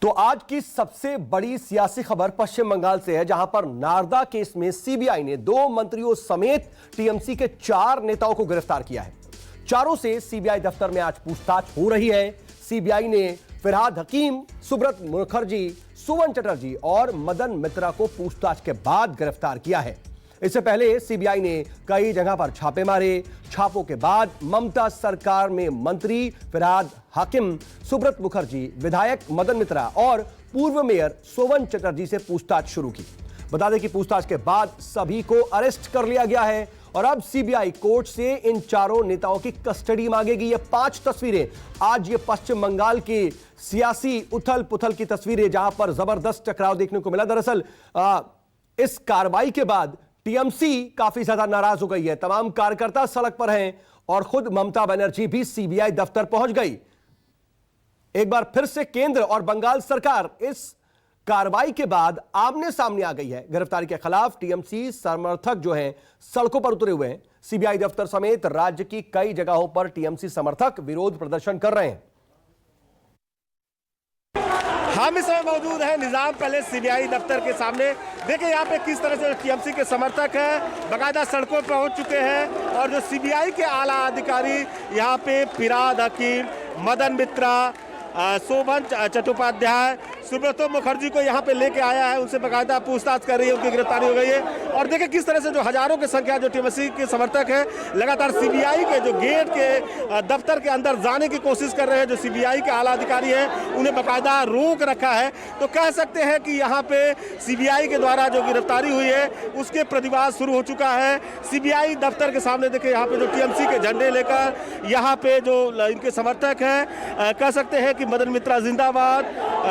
तो आज की सबसे बड़ी सियासी खबर पश्चिम बंगाल से है, जहां पर नारदा केस में सीबीआई ने 2 मंत्रियों समेत टीएमसी के 4 नेताओं को गिरफ्तार किया है। चारों से सीबीआई दफ्तर में आज पूछताछ हो रही है। सीबीआई ने फिरहाद हकीम, सुब्रत मुखर्जी, सुवन चटर्जी और मदन मित्रा को पूछताछ के बाद गिरफ्तार किया है। इससे पहले सीबीआई ने कई जगह पर छापे मारे। छापों के बाद ममता सरकार में मंत्री फिरहाद हाकिम, सुब्रत मुखर्जी, विधायक मदन मित्रा और पूर्व मेयर सोवन चटर्जी से पूछताछ शुरू की। बता दें कि पूछताछ के बाद सभी को अरेस्ट कर लिया गया है और अब सीबीआई कोर्ट से इन चारों नेताओं की कस्टडी मांगेगी। ये 5 तस्वीरें आज ये पश्चिम बंगाल की सियासी उथल पुथल की तस्वीरें, जहां पर जबरदस्त टकराव देखने को मिला। दरअसल इस कार्रवाई के बाद टीएमसी काफी ज्यादा नाराज हो गई है। तमाम कार्यकर्ता सड़क पर हैं और खुद ममता बनर्जी भी सीबीआई दफ्तर पहुंच गई। एक बार फिर से केंद्र और बंगाल सरकार इस कार्रवाई के बाद आमने सामने आ गई है। गिरफ्तारी के खिलाफ टीएमसी समर्थक जो हैं सड़कों पर उतरे हुए हैं। सीबीआई दफ्तर समेत राज्य की कई जगहों पर टीएमसी समर्थक विरोध प्रदर्शन कर रहे हैं। हम इस समय मौजूद हैं निजाम पैलेस सीबीआई दफ्तर के सामने। देखिए यहाँ पे किस तरह से टीएमसी के समर्थक हैं बाकायदा सड़कों पर पहुँच चुके हैं और जो सीबीआई के आला अधिकारी यहाँ पे फिरहाद हकीम, मदन मित्रा, शोभन चट्टोपाध्याय, सुब्रतो मुखर्जी को यहाँ पे लेके आया है। उनसे बाकायदा पूछताछ कर रही है, उनकी गिरफ्तारी हो गई है। और देखिए किस तरह से जो हजारों की संख्या जो टीएमसी के समर्थक हैं लगातार सीबीआई के जो गेट के दफ्तर के अंदर जाने की कोशिश कर रहे हैं। जो सीबीआई के आला अधिकारी हैं उन्हें बाकायदा रोक रखा है। तो कह सकते हैं कि यहाँ पे सीबीआई के द्वारा जो गिरफ्तारी हुई है उसके प्रतिवाद शुरू हो चुका है। सीबीआई दफ्तर के सामने देखिए यहाँ पे जो टीएमसी के झंडे लेकर यहाँ पे जो इनके समर्थक हैं, कह सकते हैं कि मदन मित्रा जिंदाबाद,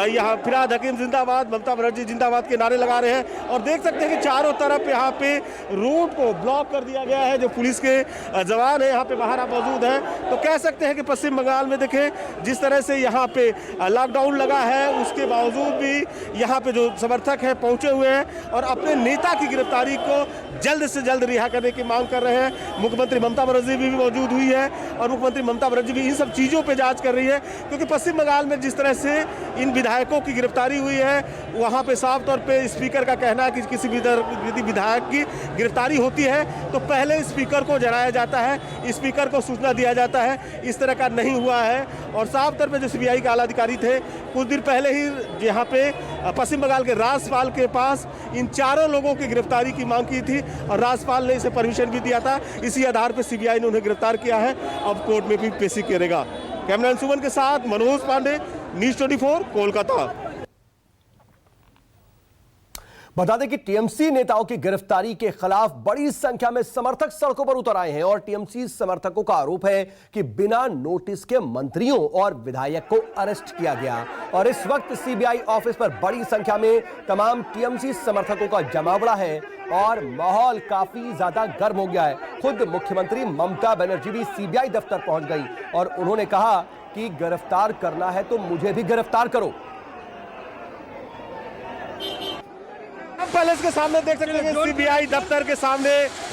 यहाँ फिरहाद हकीम जिंदाबाद, ममता बनर्जी जिंदाबाद के नारे लगा रहे हैं। और देख सकते हैं कि चारों तरफ यहाँ पे रोड को ब्लॉक कर दिया गया है। जो पुलिस के जवान है यहाँ पे बाहर मौजूद हैं। तो कह सकते हैं कि पश्चिम बंगाल में देखें जिस तरह से यहाँ पे लॉकडाउन लगा है उसके बावजूद भी यहाँ पे जो समर्थक हैं पहुंचे हुए हैं और अपने नेता की गिरफ्तारी को जल्द से जल्द रिहा करने की मांग कर रहे हैं। मुख्यमंत्री ममता बनर्जी भी मौजूद हुई है और मुख्यमंत्री ममता बनर्जी भी इन सब चीज़ों पर जाँच कर रही है, क्योंकि पश्चिम बंगाल में जिस तरह से इन विधायकों की गिरफ्तारी हुई है वहाँ पे साफ तौर पे स्पीकर का कहना है कि किसी विधायक की गिरफ्तारी होती है तो पहले स्पीकर को जनाया जाता है, स्पीकर को सूचना दिया जाता है। इस तरह का नहीं हुआ है और साफ तौर पे जो सीबीआई के आला अधिकारी थे कुछ दिन पहले ही यहाँ पे पश्चिम बंगाल के राज्यपाल के पास इन चारों लोगों की गिरफ्तारी की मांग की थी और राज्यपाल ने इसे परमिशन भी दिया था। इसी आधार पर सीबीआई ने उन्हें गिरफ्तार किया है। अब कोर्ट में भी पेशी करेगा। कैमरामैन सुमन के साथ मनोज पांडे, न्यूज़ 24 कोलकाता। बता दें कि टीएमसी नेताओं की गिरफ्तारी के खिलाफ बड़ी संख्या में समर्थक सड़कों पर उतर आए हैं और टीएमसी समर्थकों का आरोप है कि बिना नोटिस के मंत्रियों और विधायक को अरेस्ट किया गया। और इस वक्त सीबीआई ऑफिस पर बड़ी संख्या में तमाम टीएमसी समर्थकों का जमावड़ा है और माहौल काफी ज्यादा गर्म हो गया है। खुद मुख्यमंत्री ममता बनर्जी भी सीबीआई दफ्तर पहुंच गई और उन्होंने कहा कि गिरफ्तार करना है तो मुझे भी गिरफ्तार करो। पैलेस के सामने देख सकते हैं सीबीआई दफ्तर के सामने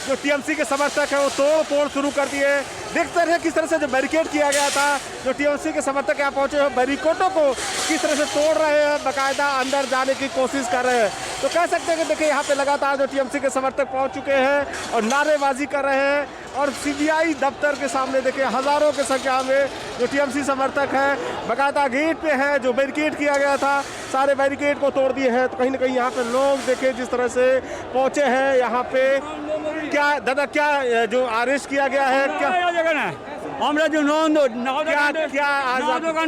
जो टीएमसी के समर्थक हैं वो तोड़ शुरू कर दिए। देखते हैं किस तरह से जो बैरिकेड किया गया था, जो टीएमसी के समर्थक यहाँ पहुंचे हैं बैरिकेडों को किस तरह से तोड़ रहे हैं, बाकायदा अंदर जाने की कोशिश कर रहे हैं। तो कह सकते हैं कि देखिए यहाँ पे लगातार जो टीएमसी के समर्थक पहुंच चुके हैं और नारेबाजी कर रहे हैं। और सीबीआई दफ्तर के सामने देखिए हजारों की संख्या में जो टीएमसी समर्थक हैं बाकायदा गेट पे हैं। जो बैरिकेड किया गया था सारे बैरिकेड को तोड़ दिए हैं। तो कहीं ना कहीं यहाँ पे लोग देखे जिस तरह से पहुंचे हैं यहाँ पे। क्या दादा क्या जो अरेस्ट किया गया है, क्या हमरा जो नौकांड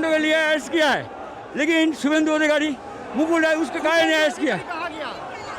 के लिए अरेस्ट किया है, लेकिन शुभेंदु अधिकारी मुकुल राय उसके कारण ने अरेस्ट किया,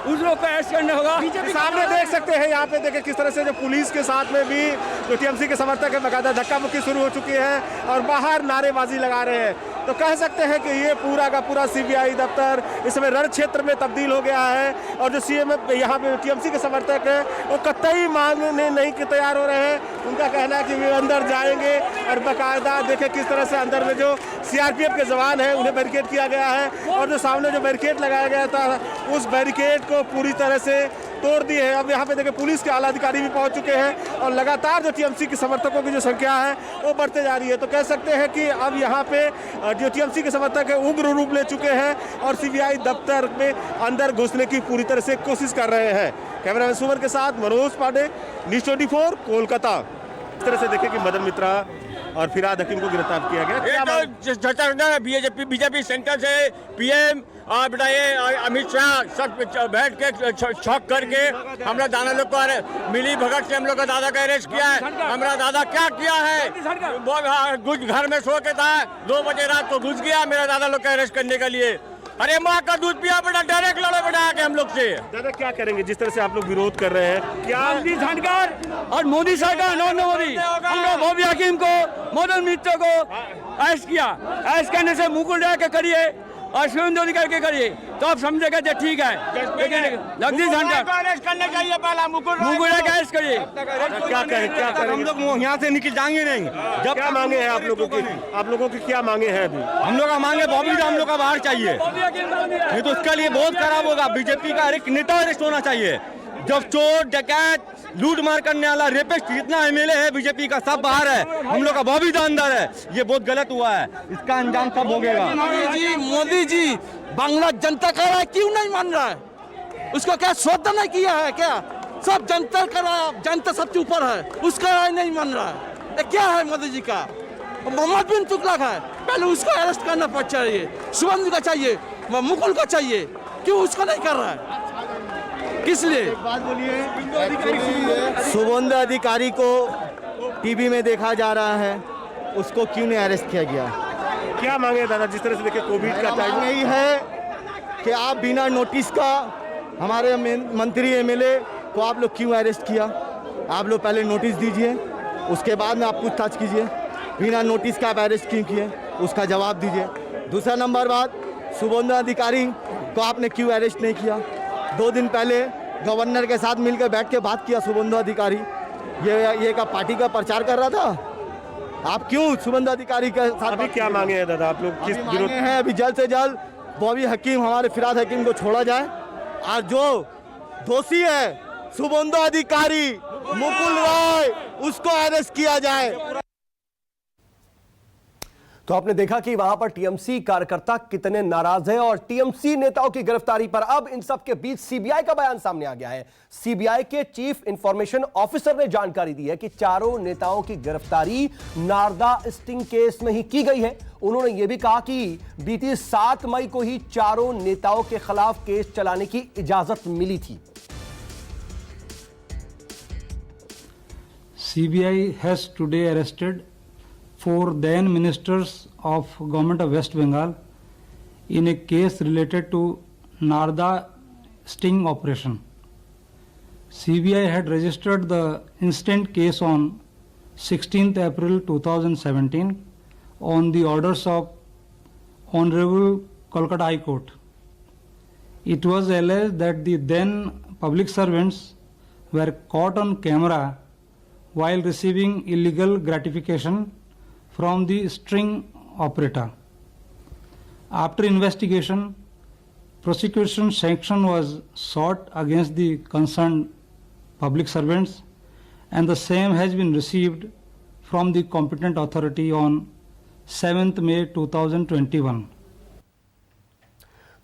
उस लोग को अरेस्ट करना होगा। सामने देख सकते हैं यहाँ पे देखे किस तरह से जो पुलिस के साथ में भी जो टीएमसी के समर्थक है बाकायदा धक्का मुक्की शुरू हो चुकी है और बाहर नारेबाजी लगा रहे हैं। तो कह सकते हैं कि ये पूरा का पूरा सीबीआई दफ्तर इस समय रण क्षेत्र में तब्दील हो गया है। और जो सीएम यहाँ पे टीएमसी के समर्थक हैं वो कतई मांगने नहीं के तैयार हो रहे हैं। उनका कहना है कि वे अंदर जाएंगे और बाकायदा देखे किस तरह से अंदर में जो सीआरपीएफ के जवान हैं उन्हें बैरिकेड किया गया है और जो सामने जो बैरिकेड लगाया गया था उस बैरिकेड को पूरी तरह से तोड़ दी है। अब यहाँ पे देखिए पुलिस के आला अधिकारी भी पहुंच चुके हैं और लगातार जो टीएमसी के समर्थकों की जो संख्या है वो बढ़ते जा रही है। तो कह सकते हैं कि अब यहाँ पे जो टीएमसी के समर्थक है उग्र रूप ले चुके हैं और सीबीआई दफ्तर में अंदर घुसने की पूरी तरह से कोशिश कर रहे हैं। कैमरामैन सुमन के साथ मनोज पांडे, न्यूज़ 24 कोलकाता। इस तरह से देखें कि मदन मित्रा और फिराद हकीम को गिरफ्तार किया गया। बीजेपी सेंटर से पीएम और बेटा ये अमित शाह सब बैठ के छक करके हमरा दादा लोग को मिली भगत से हम लोग का दादा का अरेस्ट किया है। हमारा दादा क्या किया है, घर में सो के था, 2 बजे रात को घुस गया मेरा दादा लोग का अरेस्ट करने के लिए। अरे माँ का दूध पिया बेटा, डायरेक्ट लड़े बेटा आके हम लोग से। दादा क्या करेंगे जिस तरह से आप लोग विरोध कर रहे हैं? क्या सरकार और मोदी सरकार, नरेंद्र मोदी, हम लोग बॉबी हकीम को, मदन मित्र को अरेस्ट किया। अरेस्ट करने से मुकुल राय के करिए और शुभेंदु अधिकारी के करिए तो आप समझेगा जो ठीक है, लेकिन जगदीश धनखड़ को अरेस्ट करना चाहिए। पहला मुकुल राय का अरेस्ट करिए। क्या करें हम लोग यहाँ से निकल जाएंगे नहीं। जब क्या मांगे हैं आप लोगों की क्या मांगे हैं अभी? हम लोग का मांगे बॉबी हम लोग का बाहर चाहिए, नहीं तो उसके लिए बहुत खराब होगा। बीजेपी का हर एक नेता अरेस्ट होना चाहिए। जब चोर डकैत लूट मार करने वाला रेपिस्ट जितना एमएलए है बीजेपी का सब बाहर है, हम लोग का बॉबी का अंदर है। ये बहुत गलत हुआ है, इसका अंजाम कब होगा? मोदी जी बांग्ला जनता कह रहा है, क्यों नहीं मान रहा है? उसको क्या श्रद्धा नहीं किया है क्या? सब जनता कर रहा है, जनता सबसे ऊपर है, उसका राय नहीं मान रहा है। ये क्या है मोदी जी का? मोहम्मद बिन तुगलक है, पहले उसको अरेस्ट करना पड़ चाहिए, शुभेंदु का चाहिए, मुकुल का चाहिए, क्यों उसको नहीं कर रहा है? किस लिए? बात बोलिए। शुभेंदु अधिकारी को टीवी में देखा जा रहा है, उसको क्यों नहीं अरेस्ट किया गया? क्या मांगे दादा जिस तरह से देखिए कोविड का टाइम यही है कि आप बिना नोटिस का हमारे मंत्री एमएलए को आप लोग क्यों अरेस्ट किया? आप लोग पहले नोटिस दीजिए, उसके बाद में आप पूछताछ कीजिए। बिना नोटिस का आप अरेस्ट क्यों किए, उसका जवाब दीजिए। दूसरा नंबर बात, शुभेंदु अधिकारी को आपने क्यों अरेस्ट नहीं किया? 2 दिन पहले गवर्नर के साथ मिलकर बैठ के बात किया शुभेंदु अधिकारी, ये का पार्टी का प्रचार कर रहा था। आप क्यों शुभेंदु अधिकारी के साथ? अभी क्या मांगे हैं दादा आप लोग? किस विरोध हैं? अभी जल्द से जल्द बॉबी हकीम, हमारे फिराद हकीम को छोड़ा जाए और जो दोषी है शुभेंदु अधिकारी मुकुल राय, उसको अरेस्ट किया जाए। तो आपने देखा कि वहां पर टीएमसी कार्यकर्ता कितने नाराज हैं और टीएमसी नेताओं की गिरफ्तारी पर अब इन सब के बीच सीबीआई का बयान सामने आ गया है। सीबीआई के चीफ इंफॉर्मेशन ऑफिसर ने जानकारी दी है कि चारों नेताओं की गिरफ्तारी नारदा स्टिंग केस में ही की गई है। उन्होंने यह भी कहा कि बीती 7 मई को ही चारों नेताओं के खिलाफ केस चलाने की इजाजत मिली थी। CBI has today arrested 4 then ministers of government of West Bengal in a case related to Narda sting operation. CBI had registered the instant case on 16th April 2017 on the orders of Honorable Kolkata High Court. It was alleged that the then public servants were caught on camera while receiving illegal gratification from the string operator. After investigation, prosecution sanction was sought against the concerned public servants and the same has been received from the competent authority on 7th May 2021.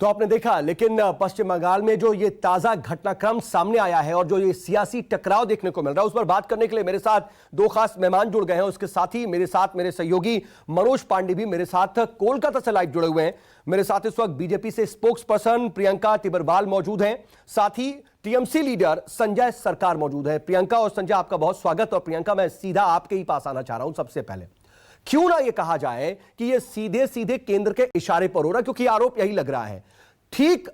तो आपने देखा, लेकिन पश्चिम बंगाल में जो ये ताजा घटनाक्रम सामने आया है और जो ये सियासी टकराव देखने को मिल रहा है, उस पर बात करने के लिए मेरे साथ 2 खास मेहमान जुड़ गए हैं। उसके साथ ही मेरे साथ मेरे सहयोगी मनोज पांडे भी मेरे साथ कोलकाता से लाइव जुड़े हुए हैं। मेरे साथ इस वक्त बीजेपी से स्पोक्स पर्सन प्रियंका तिबरवाल मौजूद हैं, साथ ही टीएमसी लीडर संजय सरकार मौजूद है। प्रियंका और संजय, आपका बहुत स्वागत। और प्रियंका, मैं सीधा आपके ही पास आना चाह रहा हूं। सबसे पहले क्यों ना यह कहा जाए कि यह सीधे सीधे केंद्र के इशारे पर हो रहा है, क्योंकि आरोप यही लग रहा है। ठीक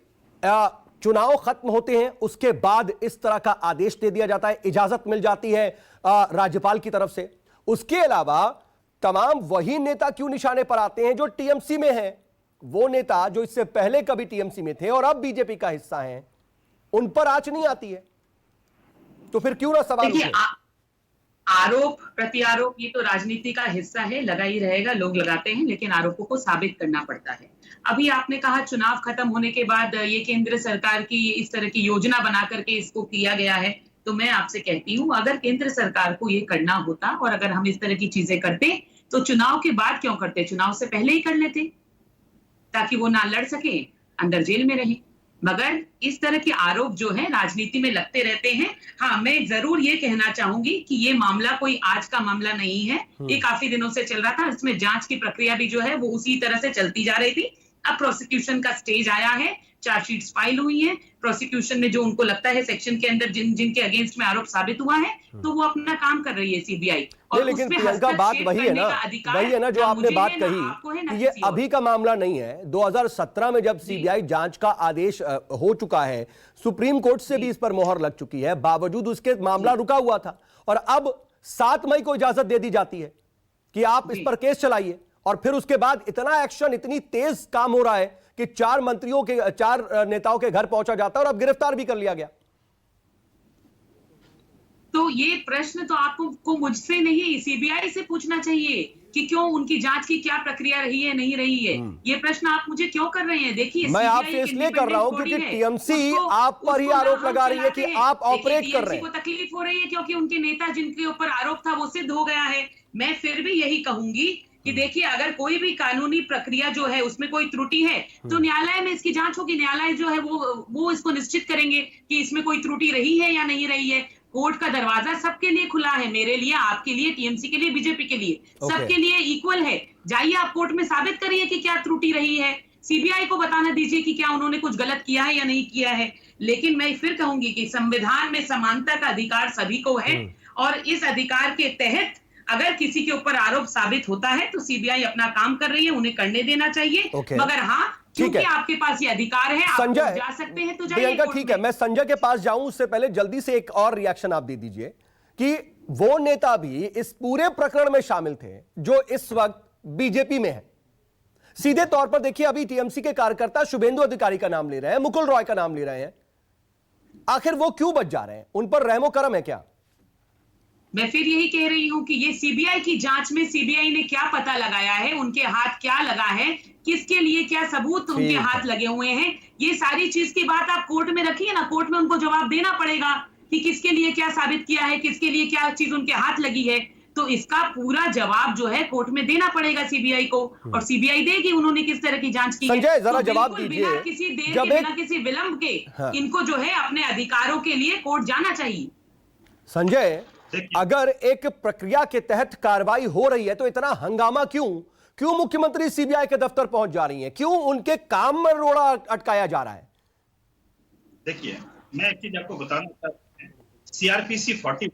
चुनाव खत्म होते हैं, उसके बाद इस तरह का आदेश दे दिया जाता है, इजाजत मिल जाती है राज्यपाल की तरफ से। उसके अलावा तमाम वही नेता क्यों निशाने पर आते हैं जो टीएमसी में हैं? वो नेता जो इससे पहले कभी टीएमसी में थे और अब बीजेपी का हिस्सा हैं, उन पर आंच नहीं आती है। तो फिर क्यों ना सवाल उठे? आरोप प्रत्यारोप ये तो राजनीति का हिस्सा है, लगा ही रहेगा, लोग लगाते हैं, लेकिन आरोपों को साबित करना पड़ता है। अभी आपने कहा चुनाव खत्म होने के बाद ये केंद्र सरकार की इस तरह की योजना बना करके इसको किया गया है। तो मैं आपसे कहती हूँ, अगर केंद्र सरकार को ये करना होता और अगर हम इस तरह की चीजें करते तो चुनाव के बाद क्यों करते, चुनाव से पहले ही कर लेते, ताकि वो ना लड़ सके, अंदर जेल में रहे। मगर इस तरह के आरोप जो है राजनीति में लगते रहते हैं। हाँ, मैं जरूर ये कहना चाहूंगी कि ये मामला कोई आज का मामला नहीं है, ये काफी दिनों से चल रहा था। इसमें जांच की प्रक्रिया भी जो है वो उसी तरह से चलती जा रही थी। अब प्रोसिक्यूशन का स्टेज आया है, चार्जशीट्स फाइल हुई है, प्रोसिक्यूशन में जो उनको लगता है सेक्शन के अंदर जिनके अगेंस्ट में आरोप साबित हुआ है, तो वो अपना काम कर रही है सीबीआई। और लेकिन उसमें प्रियंका बात हस्तक्षेप वही है करने ना, का अधिकार वही है ना जो ना आपने मुझे बात है, ना आपको है, कही ना कि ये किसी और अभी का मामला नहीं है। 2017 में जब सीबीआई जांच का आदेश हो चुका है, सुप्रीम कोर्ट से भी इस पर मोहर लग चुकी है, बावजूद उसके मामला रुका हुआ था और अब 7 मई को इजाजत दे दी जाती है कि आप इस पर केस चलाइए। और फिर उसके बाद इतना एक्शन, इतनी तेज काम हो रहा है कि 4 नेताओं के घर पहुंचा जाता है और अब गिरफ्तार भी कर लिया गया। तो ये प्रश्न तो आपको मुझसे नहीं, सीबीआई से पूछना चाहिए कि क्यों उनकी जांच की क्या प्रक्रिया रही है, नहीं रही है। ये प्रश्न आप मुझे क्यों कर रहे हैं? देखिए, मैं आपसे इसलिए कर रहा हूं क्योंकि टीएमसी आप पर ही आरोप लगा रही है कि आप ऑपरेट कर रहे हैं। को तकलीफ हो रही है क्योंकि उनके नेता जिनके ऊपर आरोप था वो सिद्ध हो गया है। मैं फिर भी यही कहूंगी कि देखिए, अगर कोई भी कानूनी प्रक्रिया जो है उसमें कोई त्रुटि है तो न्यायालय में इसकी जांच होगी। न्यायालय जो है वो इसको निश्चित करेंगे कि इसमें कोई त्रुटि रही है या नहीं रही है। कोर्ट का दरवाजा सबके लिए खुला है, मेरे लिए, आपके लिए, टीएमसी के लिए, बीजेपी के लिए, सबके लिए इक्वल है। जाइए आप कोर्ट में साबित करिए कि क्या त्रुटि रही है। सीबीआई को बताना दीजिए कि क्या उन्होंने कुछ गलत किया है या नहीं किया है। लेकिन मैं फिर कहूंगी कि संविधान में समानता का अधिकार सभी को है और इस अधिकार के तहत अगर किसी के ऊपर आरोप साबित होता है तो सीबीआई अपना काम कर रही है, उन्हें करने देना चाहिए। मगर हाँ, क्योंकि आपके पास ये अधिकार है, आप जा सकते हैं तो जाइए। प्रियंका ठीक है, मैं संजय के पास जाऊं उससे पहले जल्दी से एक और रिएक्शन आप दे दीजिए कि वो नेता भी इस पूरे प्रकरण में शामिल थे जो इस वक्त बीजेपी में है। सीधे तौर पर देखिए, अभी टीएमसी के कार्यकर्ता शुभेंदु अधिकारी का नाम ले रहे हैं, मुकुल रॉय का नाम ले रहे हैं। आखिर वो क्यों बच जा रहे हैं? उन पर रहमो करम है क्या? मैं फिर यही कह रही हूं कि ये सीबीआई की जांच में सीबीआई ने क्या पता लगाया है, उनके हाथ क्या लगा है, किसके लिए क्या सबूत उनके हाथ लगे हुए हैं, ये सारी चीज की बात आप कोर्ट में रखिए ना। कोर्ट में उनको जवाब देना पड़ेगा कि किसके लिए क्या साबित किया है, किसके लिए क्या चीज उनके हाथ लगी है। तो इसका पूरा जवाब जो है कोर्ट में देना पड़ेगा सीबीआई को, और सीबीआई देगी उन्होंने किस तरह की जांच की है। संजय जरा तो जवाब बिना दीजिए, किसी देर के, बिना किसी विलंब के इनको जो है अपने अधिकारों के लिए कोर्ट जाना चाहिए। संजय, अगर एक प्रक्रिया के तहत कार्रवाई हो रही है तो इतना हंगामा क्यों मुख्यमंत्री सीबीआई के दफ्तर पहुंच जा रही हैं? क्यों उनके काम में रोड़ा अटकाया जा रहा है? देखिए, मैं एक चीज आपको बताना चाहता हूं। सीआरपीसी 40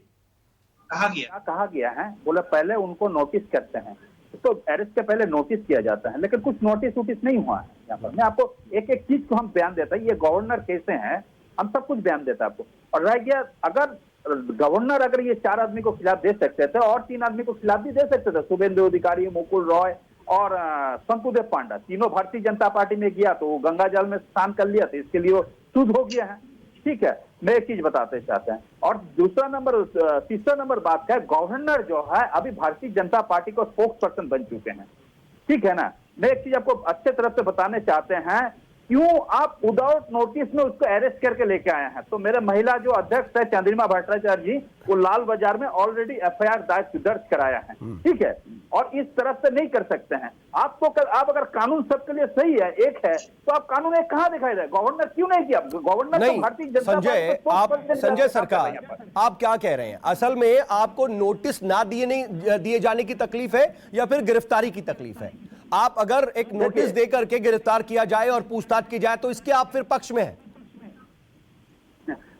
कहा गया है, बोले पहले उनको नोटिस करते हैं, तो अरेस्ट के पहले नोटिस किया जाता है, लेकिन कुछ नोटिस नहीं हुआ है। यहाँ पर मैं आपको एक एक चीज को हम बयान देता है, ये गवर्नर कैसे हैं, हम सब कुछ बयान देता है आपको। और रह गया, अगर गवर्नर अगर ये 4 आदमी को खिलाफ दे सकते थे और 3 आदमी को खिलाफ भी दे सकते थे, शुभेंदु अधिकारी, मुकुल रॉय और शंकुदेव पांडा, तीनों भारतीय जनता पार्टी में गया तो वो गंगा जल में स्नान कर लिया, तो इसके लिए वो शुद्ध हो गया है। ठीक है, मैं एक चीज बताते चाहते हैं। और तीसरा नंबर बात है, गवर्नर जो है अभी भारतीय जनता पार्टी को स्पोक्स पर्सन बन चुके हैं। ठीक है ना, मैं एक चीज आपको अच्छे तरह से बताने चाहते हैं, क्यों आप विदाउट नोटिस में उसको अरेस्ट करके लेके आए हैं। तो मेरे महिला जो अध्यक्ष है चंद्रिमा भट्टाचार्य जी, वो लाल बाजार में ऑलरेडी एफआईआर दर्ज कराया है। ठीक है, और इस तरफ से नहीं कर सकते हैं आप अगर कानून सबके लिए सही है, एक है, तो आप कानून एक कहां दिखाई दे? गवर्नर क्यों नहीं किया? गवर्नर नहीं, तो भारतीय जनता संजय सरकार, आप क्या कह रहे हैं? असल में आपको नोटिस ना दिए जाने की तकलीफ है या फिर गिरफ्तारी की तकलीफ है? आप अगर एक नोटिस देकर के गिरफ्तार किया जाए और पूछताछ की जाए तो इसके आप फिर पक्ष में हैं?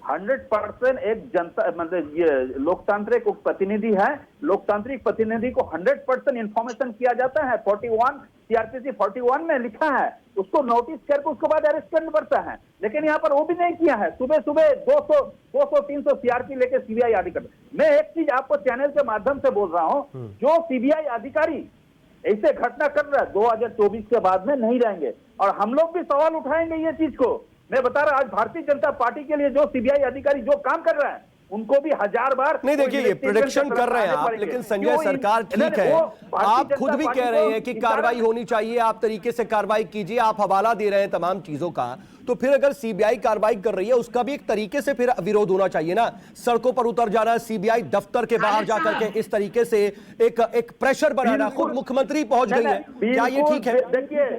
100% एक जनता, मतलब ये लोकतांत्रिक प्रतिनिधि है, लोकतांत्रिक प्रतिनिधि को 100% इंफॉर्मेशन किया जाता है। 41 सीआरपीसी 41 में लिखा है, उसको नोटिस करके उसके बाद अरेस्ट करना पड़ता है, लेकिन यहाँ पर वो भी नहीं किया है। सुबह सुबह 200-300 सीआरपी लेके सीबीआई अधिकारी। मैं एक चीज आपको चैनल के माध्यम से बोल रहा हूँ, जो सीबीआई अधिकारी ऐसे घटना कर रहा है 2024 के बाद में नहीं रहेंगे, और हम लोग भी सवाल उठाएंगे ये चीज को। मैं बता रहा, आज भारतीय जनता पार्टी के लिए जो सीबीआई अधिकारी जो काम कर रहा है, उनको भी 1000 बार नहीं, देखिए ये प्रोडिक्शन कर रहे हैं आप, लेकिन संजय सरकार ठीक है, आप खुद भी कह रहे हैं कि कार्रवाई होनी चाहिए, आप तरीके से कार्रवाई कीजिए, आप हवाला दे रहे हैं तमाम चीजों का, तो फिर अगर सीबीआई कार्रवाई कर रही है उसका भी एक तरीके से फिर विरोध होना चाहिए ना। सड़कों पर उतर जाना, सीबीआई दफ्तर के बाहर जाकर के इस तरीके से एक प्रेशर बनाना, खुद मुख्यमंत्री पहुंच गई है, क्या ये ठीक है? देखिए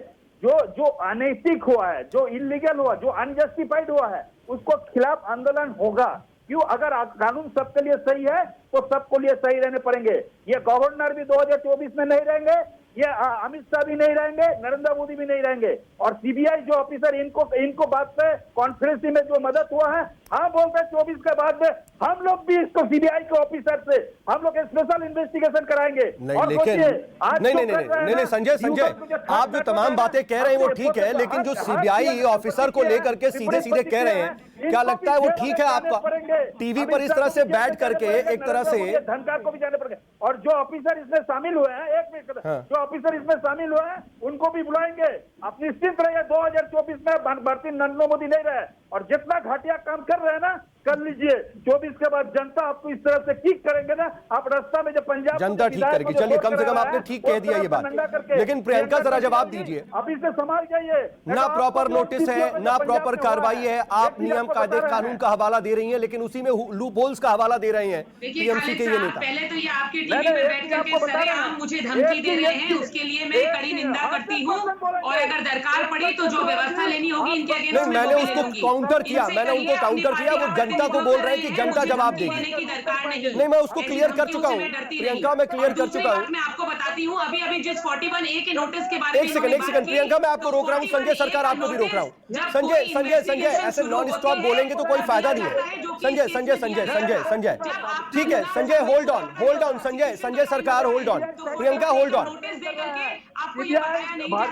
जो अनैतिक हुआ है, जो इलीगल हुआ, जो अनजस्टिफाइड हुआ है, उसको खिलाफ आंदोलन होगा। क्यों? अगर कानून सबके लिए सही है तो सबको लिए सही रहने पड़ेंगे। ये गवर्नर भी 2024 में नहीं रहेंगे, ये अमित शाह भी नहीं रहेंगे, नरेंद्र मोदी भी नहीं रहेंगे। और सीबीआई जो ऑफिसर इनको बात पे कॉन्फ्रेंस में जो मदद हुआ है, हाँ बोलते हैं 24 के बाद में हम लोग भी इसको सीबीआई के ऑफिसर से हम लोग स्पेशल इन्वेस्टिगेशन कराएंगे। नहीं, लेकिन नहीं संजय, आप जो तमाम बातें कह रहे हैं वो ठीक है, लेकिन जो सीबीआई ऑफिसर को लेकर के सीधे सीधे कह रहे हैं, क्या लगता है वो ठीक है आपका? टीवी पर इस तरह से बैठ करके एक तरह से धनकार को भी जाने पड़ेंगे। और जो ऑफिसर इसमें शामिल हुए हैं, एक मिनट, जो ऑफिसर इसमें शामिल हुए हैं उनको भी बुलाएंगे। आप निश्चित रहिए 2024 में भर्ती नरेंद्र मोदी नहीं रहे, और जितना घटिया काम कर रहे हैं ना कर लीजिए। 24 के बाद जनता आपको इस तरह से ठीक करेंगे ना, आप रास्ता में जो पंजाब जनता ठीक करेगी। चलिए, कम से कम आपने ठीक कह दिया ये बात, लेकिन प्रियंका जरा जवाब दीजिए। अभी से संभाल जाइए। ना प्रॉपर नोटिस है, ना प्रॉपर कार्रवाई है, आप नियम कायदे कानून का हवाला दे रही हैं, लेकिन उसी में लूप होल्स का हवाला दे रहे हैं टीएमसी के ये नेता। पहले तो ये आपके टीवी पे बैठ करके सरेआम मुझे धमकी दे रहे हैं, उसके लिए मैं कड़ी निंदा करती हूँ, और अगर दरकार पड़ी तो जो व्यवस्था लेनी होगी इनके अगेंस्ट में मैंने उसको काउंटर किया, वो जनता को बोल रहे हैं कि जनता जवाब देगी। नहीं, मैं उसको क्लियर कर चुका हूँ प्रियंका, मैं क्लियर कर चुका हूँ। मैं आपको बताती हूँ अभी जिस 41A के नोटिस के बारे में एक सेकंड प्रियंका, मैं आपको रोक रहा हूँ, संजय सरकार आपको भी रोक रहा हूँ। संजय ऐसे नॉन स्टॉप बोलेंगे तो कोई फायदा नहीं है। संजय ठीक है, संजय होल्ड ऑन, संजय सरकार hold on, Priyanka hold on.